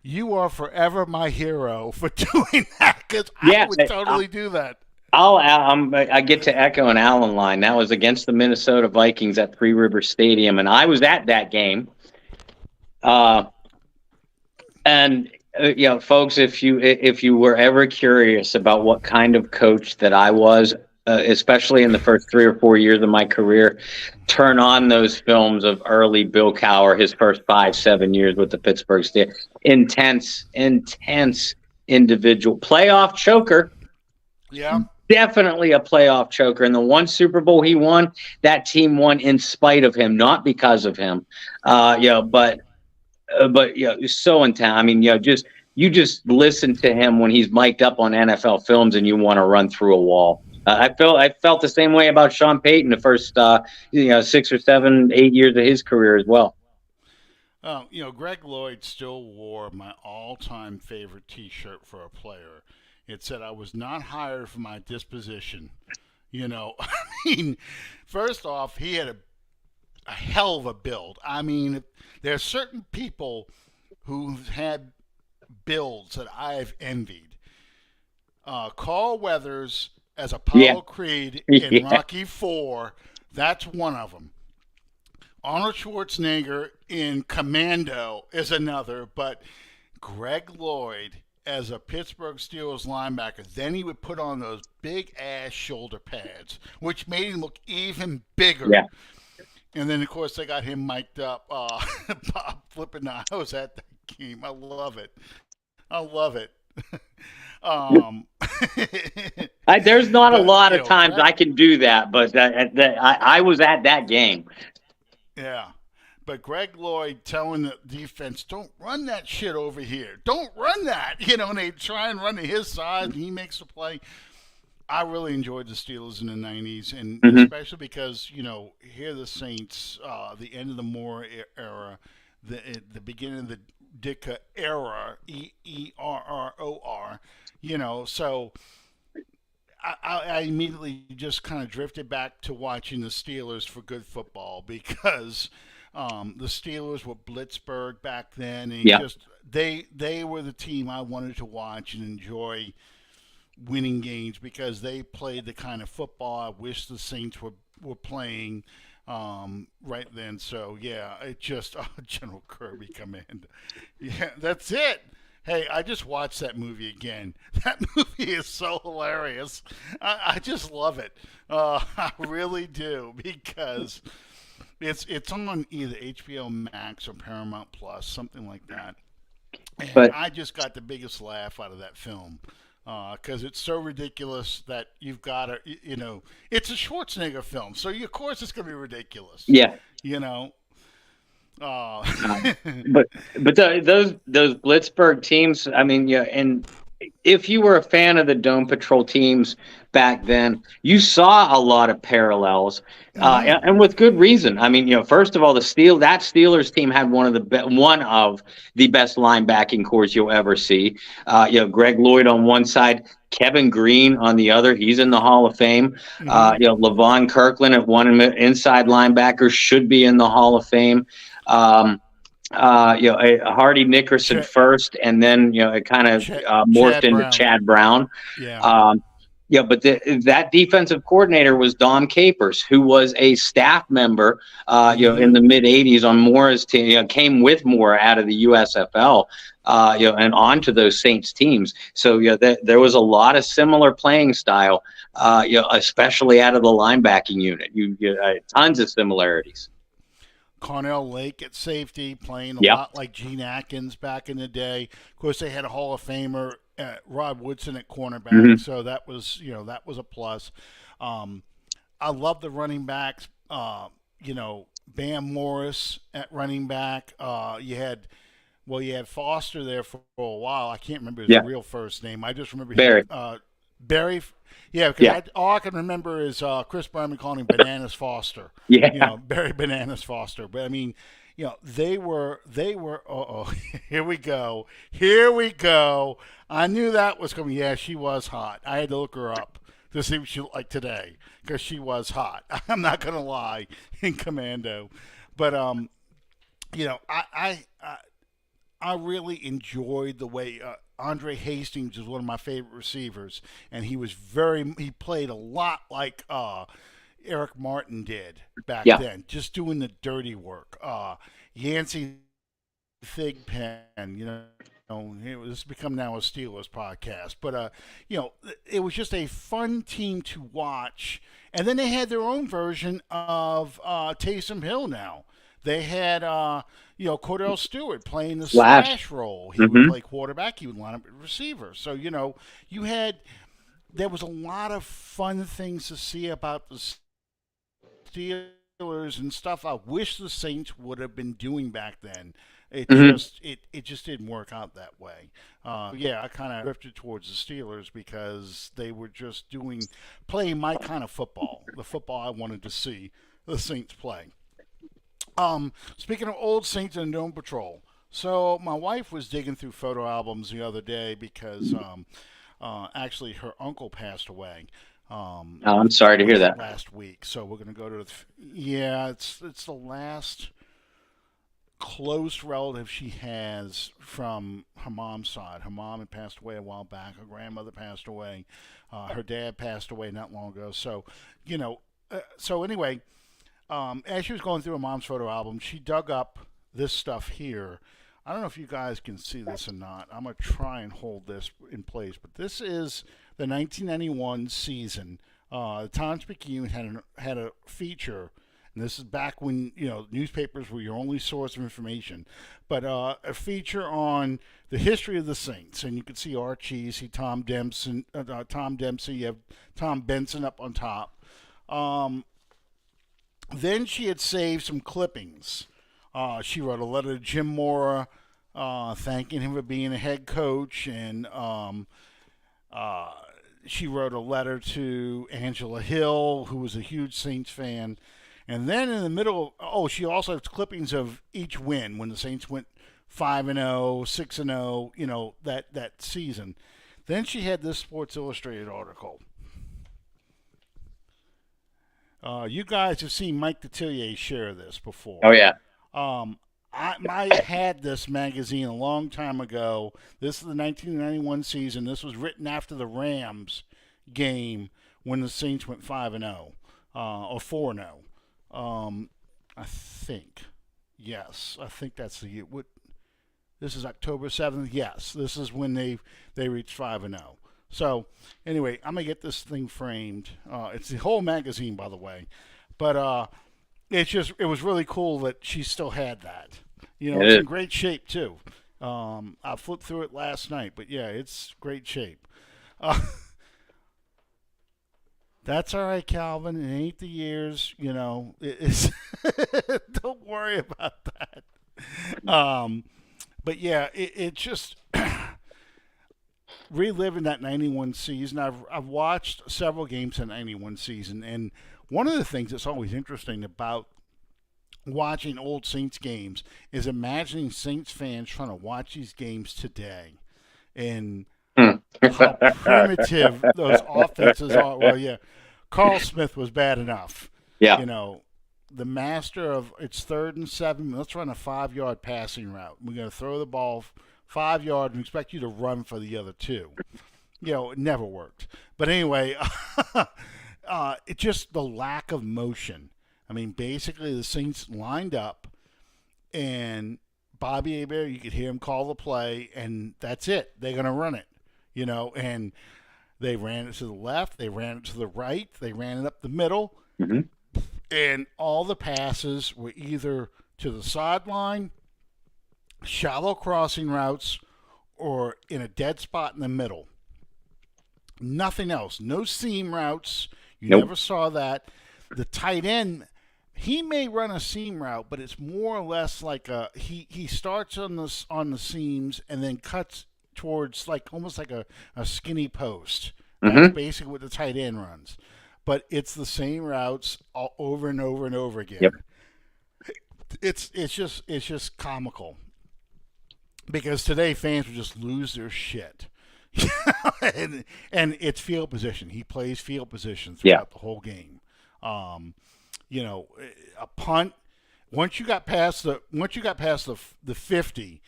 you are forever my hero for doing that, because I would totally do that. I get to echo an Allen line. That was against the Minnesota Vikings at Three River Stadium, and I was at that game. Folks, if you were ever curious about what kind of coach that I was, especially in the first 3 or 4 years of my career, turn on those films of early Bill Cowher, his first 5-7 years with the Pittsburgh Steelers. Intense individual playoff choker. Yeah. Definitely a playoff choker. And the one Super Bowl he won, that team won in spite of him, not because of him. But so intense. I mean, you just listen to him when he's mic'd up on NFL films, and you want to run through a wall. I felt the same way about Sean Payton the first 6 or 7, 8 years of his career as well. Greg Lloyd still wore my all-time favorite T-shirt for a player. It said, "I was not hired for my disposition." I mean, first off, he had a hell of a build. I mean, there are certain people who've had builds that I've envied. Carl Weathers as Apollo Creed in Rocky IV, that's one of them. Arnold Schwarzenegger in Commando is another, but Greg Lloyd as a Pittsburgh Steelers linebacker, then he would put on those big-ass shoulder pads, which made him look even bigger. Yeah. And then, of course, they got him mic'd up. Bob Flippin', I was at that game. I love it. There's not a lot of times I can do that, but I was at that game. Yeah. But Greg Lloyd telling the defense, "Don't run that shit over here. Don't run that." And they try and run to his side, and he makes the play. I really enjoyed the Steelers in the 90s, and especially because, here the Saints, the end of the Moore era, the beginning of the Ditka era, ERROR, so I immediately just kind of drifted back to watching the Steelers for good football, because the Steelers were Blitzburg back then, and they were the team I wanted to watch and enjoy winning games, because they played the kind of football I wish the Saints were playing right then. So it just General Kirby Command. Yeah, that's it. Hey, I just watched that movie again. That movie is so hilarious. I just love it. I really do, because it's on either HBO Max or Paramount Plus, something like that. And I just got the biggest laugh out of that film, because it's so ridiculous that you've got to, it's a Schwarzenegger film, so of course it's going to be ridiculous. Yeah. But those Blitzburg teams, I mean, and if you were a fan of the Dome Patrol teams back then, you saw a lot of parallels, and with good reason. I mean, first of all, that Steelers team had one of the best linebacking corps you'll ever see. Greg Lloyd on one side, Kevin Green on the other. He's in the Hall of Fame. Levon Kirkland at one inside linebacker should be in the Hall of Fame. Hardy Nickerson first, and then it kind of morphed into Chad Brown. But that defensive coordinator was Dom Capers, who was a staff member, in the mid '80s on Moore's team. Came with Moore out of the USFL, and onto those Saints teams. So there was a lot of similar playing style, especially out of the linebacking unit. Tons of similarities. Cornell Lake at safety, playing a lot like Gene Atkins back in the day. Of course, they had a Hall of Famer, Rod Woodson, at cornerback, so that was a plus. I love the running backs. Bam Morris at running back. You had Foster there for a while. I can't remember his real first name. I just remember Barry. Barry. Yeah, because Yeah, all I can remember is Chris Berman calling him Bananas Foster. yeah. Barry Bananas Foster. But I mean, they were. Oh, here we go. Here we go. I knew that was coming. Yeah, she was hot. I had to look her up to see what she looked like today because she was hot. I'm not gonna lie in Commando, but I really enjoyed the way Andre Hastings is one of my favorite receivers, and he played a lot like Eric Martin did back Yeah. then, just doing the dirty work. Yancey Thigpen, this has become now a Steelers podcast, but it was just a fun team to watch. And then they had their own version of Taysom Hill. Now they had Cordell Stewart playing the Slash. slash role. He would Hmm. play quarterback. He would line up at receiver. So there was a lot of fun things to see about the Steelers and stuff I wish the Saints would have been doing back then. Hmm. It just didn't work out that way. I kind of drifted towards the Steelers because they were just playing my kind of football, the football I wanted to see the Saints play. Speaking of old Saints and Dome Patrol, so my wife was digging through photo albums the other day because actually her uncle passed away. Oh, I'm sorry to hear that. Last week. So we're going to go to it's the last close relative she has from her mom's side. Her mom had passed away a while back. Her grandmother passed away. Her dad passed away not long ago. So, anyway, as she was going through her mom's photo album, she dug up this stuff here. I don't know if you guys can see this or not. I'm going to try and hold this in place. But this is the 1991 season. The Times-Picayune had a feature, and this is back when newspapers were your only source of information. But a feature on the history of the Saints, and you can see Archie, see Tom Dempsey, you have Tom Benson up on top. Then she had saved some clippings. She wrote a letter to Jim Mora, thanking him for being a head coach, and she wrote a letter to Angela Hill, who was a huge Saints fan. And then in the middle, she also has clippings of each win when the Saints went 5-0, 6-0, that season. Then she had this Sports Illustrated article. You guys have seen Mike Detillier share this before. Oh yeah. I had this magazine a long time ago. This is the 1991 season. This was written after the Rams game when the Saints went 5-0 or 4-0. I think. Yes, I think that's the year. This is October 7th. Yes, this is when they reached 5-0. So anyway, I'm gonna get this thing framed. It's the whole magazine, by the way, but it was really cool that she still had that. It's in great shape too. I flipped through it last night, but yeah, it's great shape. That's all right, Calvin. It ain't the years, It's don't worry about that. But yeah, it just reliving that 91 season. I've watched several games in 91 season, and one of the things that's always interesting about watching old Saints games is imagining Saints fans trying to watch these games today and how primitive those offenses are. Well, yeah, Carl Smith was bad enough. Yeah. The master of it's 3rd and 7. Let's run a 5-yard passing route. We're going to throw the ball 5 yards and expect you to run for the other 2. It never worked. But anyway, it just the lack of motion. I mean, basically the Saints lined up, and Bobby Hebert, you could hear him call the play, and that's it. They're going to run it, and they ran it to the left, they ran it to the right, they ran it up the middle, and all the passes were either to the sideline, shallow crossing routes, or in a dead spot in the middle. Nothing else. No seam routes. You never saw that. The tight end, he may run a seam route, but it's more or less like he starts on the seams and then cuts towards almost like a skinny post. That's Mm-hmm. basically what the tight end runs. But it's the same routes all over and over and over again. Yep. It's just comical because today fans would just lose their shit. and it's field position. He plays field position Yeah. throughout the whole game. A punt. Once you got past the 50,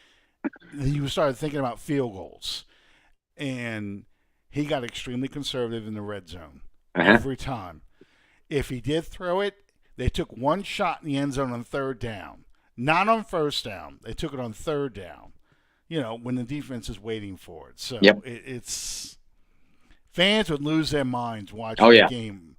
you started thinking about field goals, and he got extremely conservative in the red zone every time. If he did throw it, they took one shot in the end zone on third down, not on first down. They took it on third down. When the defense is waiting for it. So Yep. it's fans would lose their minds watching Oh, the yeah. game.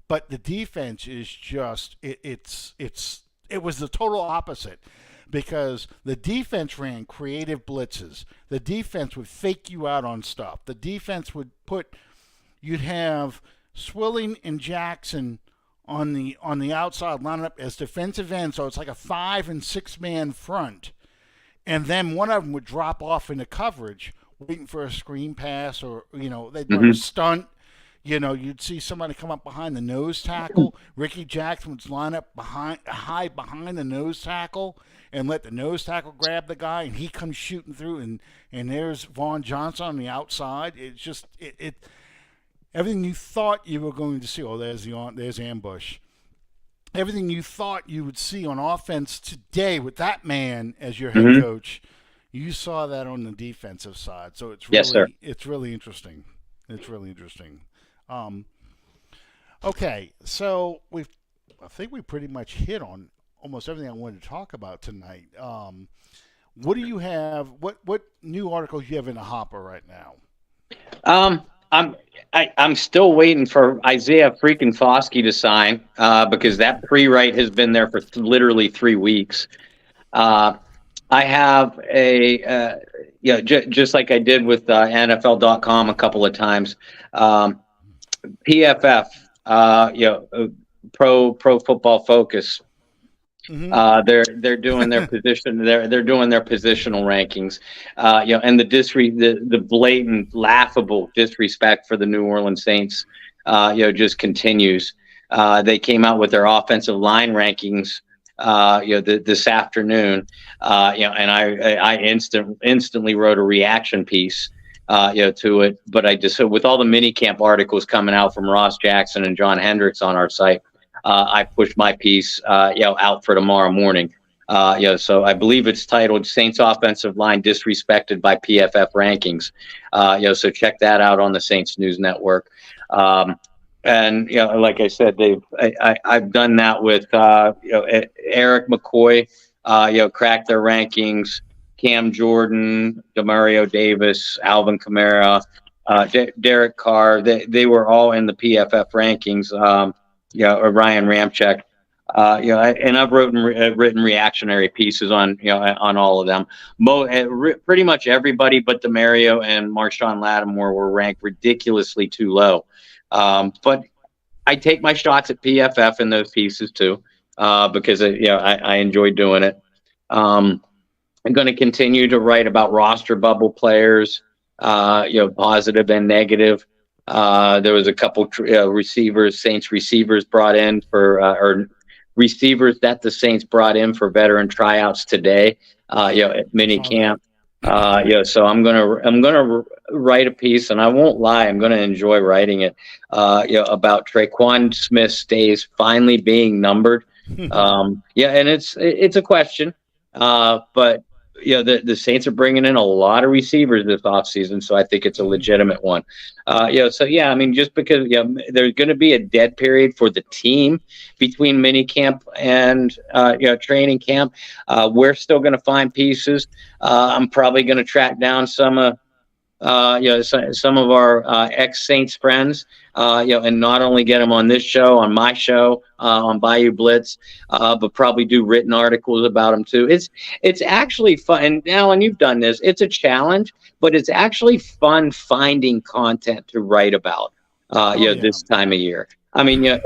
But the defense is just it was the total opposite because the defense ran creative blitzes. The defense would fake you out on stuff. The defense would you'd have Swilling and Jackson on the outside lineup as defensive ends, so it's like a 5 and 6 man front. And then one of them would drop off into coverage, waiting for a screen pass, or they'd run a stunt. You'd see somebody come up behind the nose tackle. Ricky Jackson would line up hide behind the nose tackle, and let the nose tackle grab the guy, and he comes shooting through, and there's Vaughn Johnson on the outside. It's just everything you thought you were going to see. Oh, there's ambush. Everything you thought you would see on offense today with that man as your head coach, you saw that on the defensive side. So it's really, Yes, sir. It's really interesting. It's really interesting. Okay, so I think we pretty much hit on almost everything I wanted to talk about tonight. What do you have? What new articles you have in the hopper right now? I'm still waiting for Isaiah freaking Foskey to sign because that pre-write has been there for literally 3 weeks. I have just like I did with NFL.com a couple of times. PFF, Pro Football Focus. They're doing their position. They're doing their positional rankings, and the blatant, laughable disrespect for the New Orleans Saints, just continues. They came out with their offensive line rankings, this afternoon, and I instantly wrote a reaction piece, to it. But I just with all the minicamp articles coming out from Ross Jackson and John Hendricks on our site. I pushed my piece, out for tomorrow morning. So I believe it's titled "Saints Offensive Line Disrespected by PFF Rankings." So check that out on the Saints News Network. And like I said, I've done that with Eric McCoy. Cracked their rankings. Cam Jordan, Demario Davis, Alvin Kamara, Derek Carr. They were all in the PFF rankings. Or Ryan Ramczyk, and I've written reactionary pieces on all of them. Pretty much everybody but Demario and Marshawn Lattimore were ranked ridiculously too low. But I take my shots at PFF in those pieces too, because I enjoy doing it. I'm going to continue to write about roster bubble players, positive and negative. There was a couple Saints receivers brought in or receivers that the Saints brought in for veteran tryouts today, at minicamp. So I'm gonna write a piece, and I won't lie, I'm gonna enjoy writing it. About Traquan Smith's days finally being numbered. And it's a question, but. The Saints are bringing in a lot of receivers this offseason, so I think it's a legitimate one. Just because there's going to be a dead period for the team between minicamp and training camp, we're still going to find pieces. I'm probably going to track down some of our ex-Saints friends, and not only get them on this show, on my show, on Bayou Blitz, but probably do written articles about them too. It's actually fun. And Alan, you've done this. It's a challenge, but it's actually fun finding content to write about, this time of year. I mean,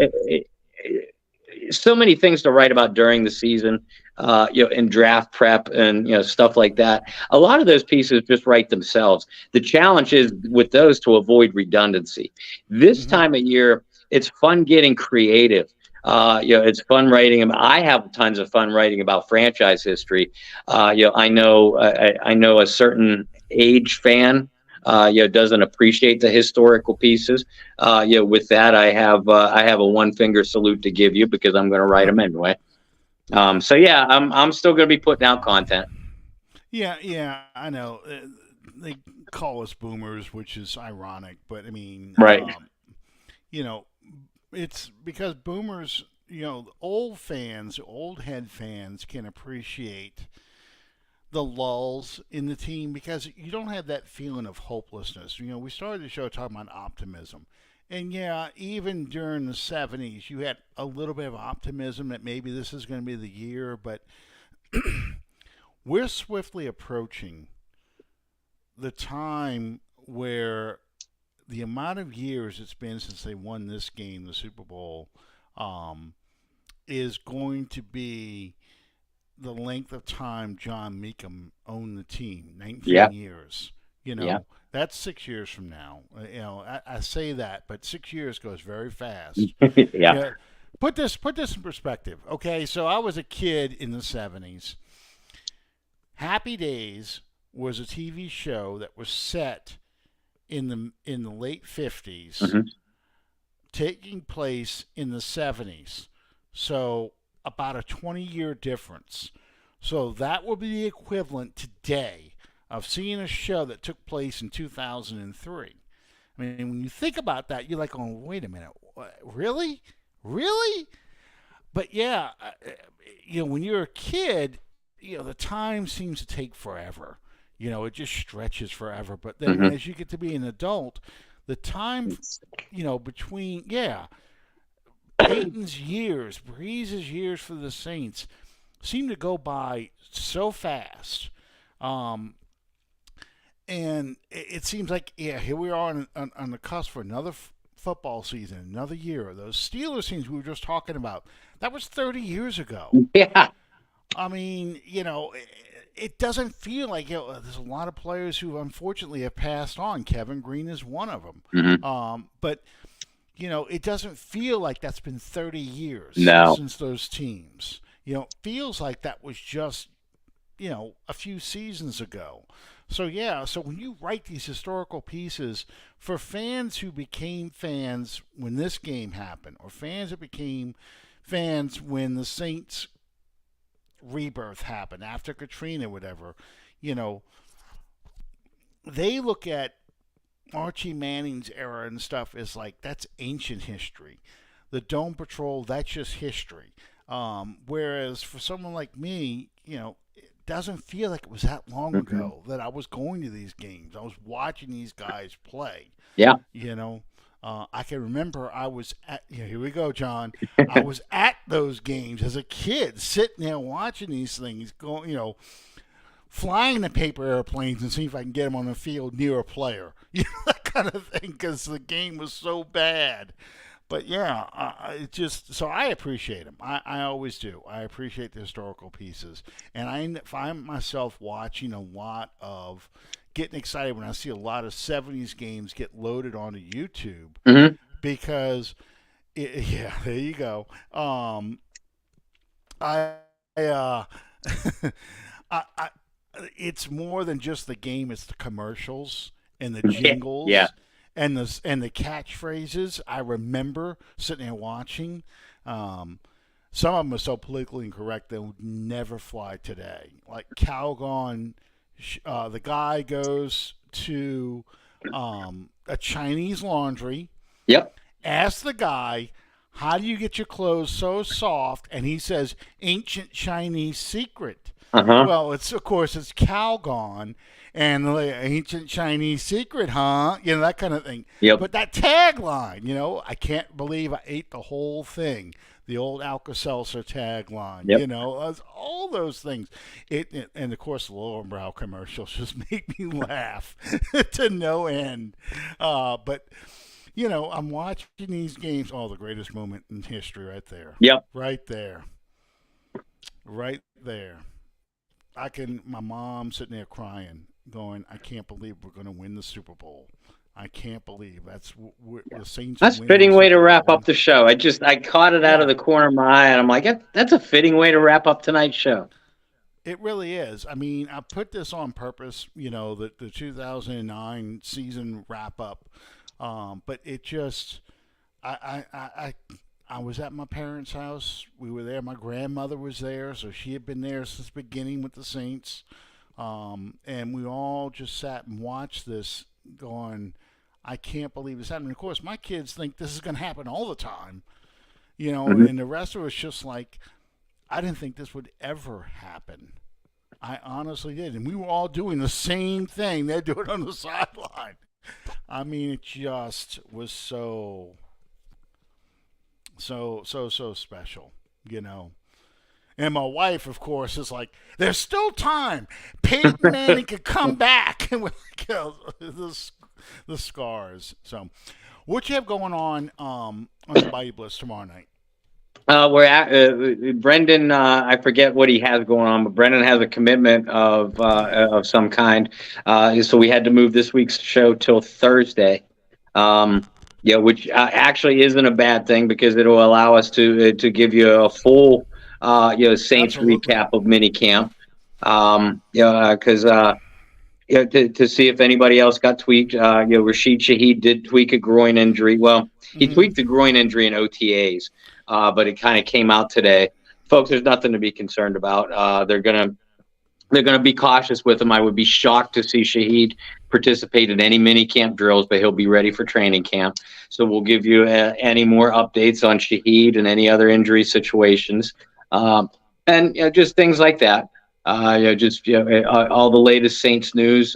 so many things to write about during the season. in draft prep and stuff like that. A lot of those pieces just write themselves. The challenge is with those to avoid redundancy. This Mm-hmm. time of year, it's fun getting creative. It's fun writing. I have tons of fun writing about franchise history. I know a certain age fan doesn't appreciate the historical pieces. With that, I have a one finger salute to give you because I'm going to write them anyway. So yeah, I'm still going to be putting out content. Yeah, I know. They call us boomers, which is ironic, but I mean, Right. you know, it's because boomers, old fans, old head fans can appreciate the lulls in the team because you don't have that feeling of hopelessness. We started the show talking about optimism. And yeah, even during the 70s, you had a little bit of optimism that maybe this is going to be the year, but we're swiftly approaching the time where the amount of years it's been since they won this game, the Super Bowl, um, is going to be the length of time John Meekum owned the team, 19 Yeah. years. Yeah. That's 6 years from now. I say that, but 6 years goes very fast. Yeah. Yeah. Put this in perspective. Okay, so I was a kid in the 70s. Happy Days was a TV show that was set in the late 50s, Mhm. taking place in the 70s. So about a 20-year difference. So that will be the equivalent today of seeing a show that took place in 2003. I mean, when you think about that, you're like, oh, wait a minute, really? Really? But yeah, when you're a kid, the time seems to take forever. It just stretches forever. But then Mhm. as you get to be an adult, the time, between, yeah, Peyton's years, Breeze's years for the Saints seem to go by so fast. Um, and it seems like, yeah, here we are on the cusp for another football season, another year. Those Steelers teams we were just talking about, that was 30 years ago. Yeah. I mean, it doesn't feel like there's a lot of players who unfortunately have passed on. Kevin Green is one of them. Mhm. But it doesn't feel like that's been 30 years No. since those teams. It feels like that was just, a few seasons ago. So, yeah, so when you write these historical pieces for fans who became fans when this game happened, or fans that became fans when the Saints rebirth happened after Katrina, whatever, they look at Archie Manning's era and stuff as like that's ancient history. The Dome Patrol, that's just history. Whereas for someone like me, it doesn't feel like it was that long Mhm. ago that I was going to these games. I was watching these guys play. Yeah. I can remember I was at, here we go, John. I was at those games as a kid, sitting there watching these things, going, flying the paper airplanes and see if I can get them on the field near a player. That kind of thing, because the game was so bad. But yeah, it just so I appreciate them. I always do. I appreciate the historical pieces, and I find myself watching a lot of, getting excited when I see a lot of '70s games get loaded onto YouTube Mhm. because, yeah, there you go. I I it's more than just the game; it's the commercials and the Yeah. Yeah. jingles and the catchphrases. I remember sitting there watching. Some of them are so politically incorrect they would never fly today. Like Calgon, the guy goes to a Chinese laundry, Yep. asks the guy, "How do you get your clothes so soft?" And he says, "Ancient Chinese secret." Uh-huh. Well, of course it's Calgon and the ancient Chinese secret, huh? That kind of thing. Yep. But that tagline, I can't believe I ate the whole thing. The old Alka-Seltzer tagline, Yep. all those things. And of course the Lowenbrow commercials just make me laugh to no end. But I'm watching these games. Oh, the greatest moment in history, right there, Yep. right there. Right there. My mom sitting there crying, going, I can't believe we're going to win the Super Bowl. I can't believe the Saints are That's a winning the fitting way to Super wrap Bowl. up the show. I caught it out of Yeah, the corner of my eye, and I'm like, that's a fitting way to wrap up tonight's show. it really is. I mean, I put this on purpose, the 2009 season wrap up. But it just, I was at my parents' house. We were there. My grandmother was there, so she had been there since the beginning with the Saints. And we all just sat and watched this, going, I can't believe this happening. Of course, my kids think this is going to happen all the time, Mhm. and the rest of us just like, I didn't think this would ever happen. I honestly did. And we were all doing the same thing they're doing on the sideline. I mean, it just was so special, you know. And my wife, of course, is like, "There's still time. Peyton Manning could come back." And we're like, the scars. So, what you have going on the Bayou Bliss tomorrow night? We're at Brendan. I forget what he has going on, but Brendan has a commitment of some kind. So we had to move this week's show till Thursday. Yeah, which actually isn't a bad thing because it'll allow us to give you a full Saints Absolutely. recap of minicamp. Because to see if anybody else got tweaked. Rashid Shaheed did tweak a groin injury. Well, he Mm-hmm. tweaked the groin injury in OTAs, but it kind of came out today. Folks, there's nothing to be concerned about. They're gonna be cautious with him. I would be shocked to see Shaheed participate in any mini camp drills, but he'll be ready for training camp. So we'll give you any more updates on Shaheed and any other injury situations, and just things like that. All the latest Saints news,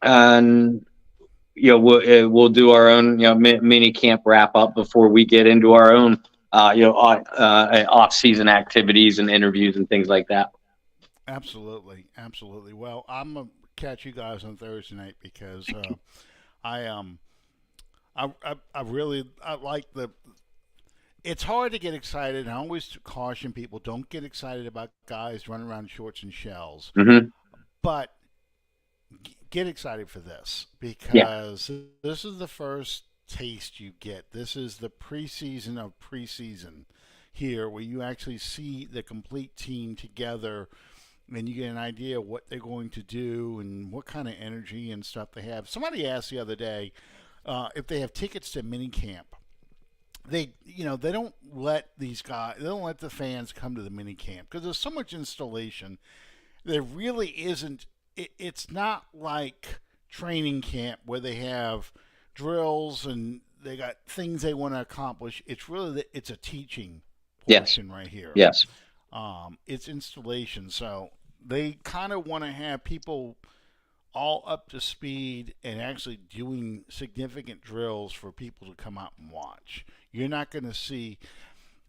and we'll do our own mini camp wrap up before we get into our own off season activities and interviews and things like that. Absolutely, absolutely. Well, I'm gonna catch you guys on Thursday night because I I really I like the. It's hard to get excited. And I always caution people: don't get excited about guys running around in shorts and shells. Mm-hmm. But get excited for this Yeah. because this is the first taste you get. This is the preseason of preseason here, where you actually see the complete team together and you get an idea of what they're going to do and what kind of energy and stuff they have. Somebody asked the other day if they have tickets to minicamp. They don't let they don't let the fans come to the minicamp because there's so much installation. There really isn't. It's not like training camp where they have drills and they got things they want to accomplish. It's a teaching Yes. portion right here. Yes. It's installation, so they kind of want to have people all up to speed and actually doing significant drills for people to come out and watch. You're not going to see.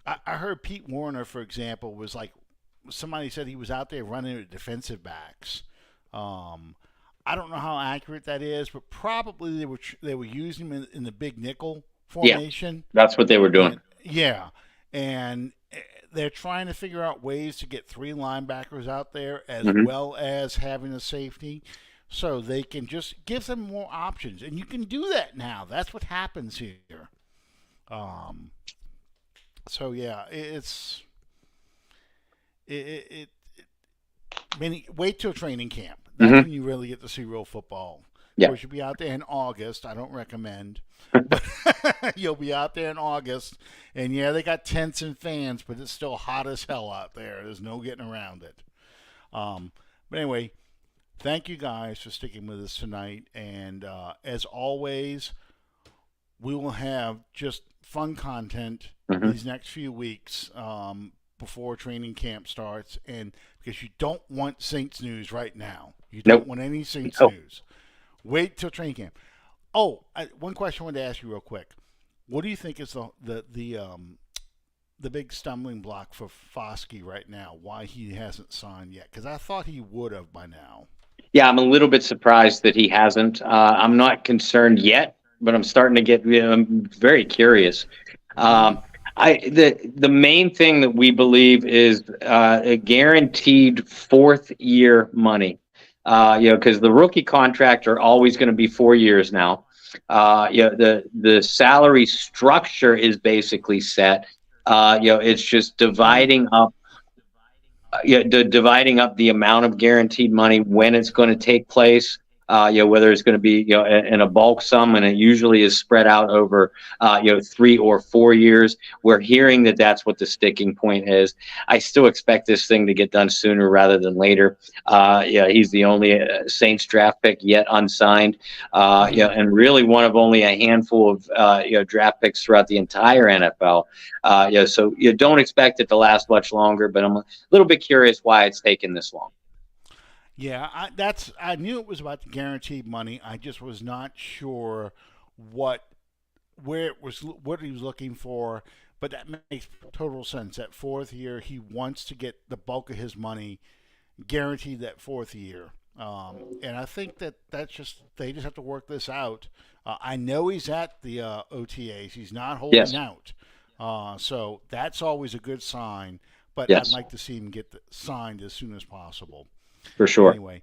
I heard Pete Warner, for example, was like somebody said he was out there running with defensive backs. I don't know how accurate that is, but probably they were using him in the big nickel Yeah. formation. That's what they were doing. Yeah, and they're trying to figure out ways to get three linebackers out there as Mm-hmm. well as having a safety so they can just give them more options. And you can do that now. That's what happens here. Um, so, yeah, it wait till training camp. That's Mm-hmm. when you really get to see real football. Of Yeah. course, you'll be out there in August. I don't recommend, but you'll be out there in August. And yeah, they got tents and fans, but it's still hot as hell out there. There's no getting around it. But anyway, thank you guys for sticking with us tonight. And as always, we will have just fun content Mm-hmm. these next few weeks before training camp starts. And because you don't want Saints news right now, you don't Nope. want any Saints Nope. news. Wait till training camp. Oh, one question I wanted to ask you real quick. What do you think is the big stumbling block for Foskey right now? Why he hasn't signed yet? Because I thought he would have by now. Yeah, I'm a little bit surprised that he hasn't. I'm not concerned yet, but I'm starting to get. I'm very curious. Um, The main thing that we believe is a guaranteed 4th-year money. Because the rookie contracts are always going to be 4 years now. The salary structure is basically set. It's just dividing up. Dividing up the amount of guaranteed money when it's going to take place. Whether it's going to be in a bulk sum, and it usually is spread out over 3 or 4 years. We're hearing that that's what the sticking point is. I still expect this thing to get done sooner rather than later. He's the only Saints draft pick yet unsigned. And really one of only a handful of draft picks throughout the entire NFL. So you don't expect it to last much longer, but I'm a little bit curious why it's taken this long. Yeah, I knew it was about the guaranteed money. I just was not sure what he was looking for. But that makes total sense. That 4th year, he wants to get the bulk of his money guaranteed that 4th year. And I think they just have to work this out. I know he's at the OTAs. He's not holding out. So that's always a good sign. But I'd like to see him get signed as soon as possible. For sure. Anyway,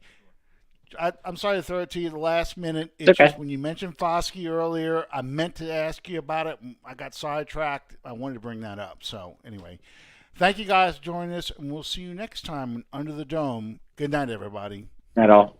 I'm sorry to throw it to you the last minute. It's just when you mentioned Foskey earlier, I meant to ask you about it. I got sidetracked. I wanted to bring that up. So anyway, thank you guys for joining us, and we'll see you next time Under the Dome. Good night, everybody. Not all.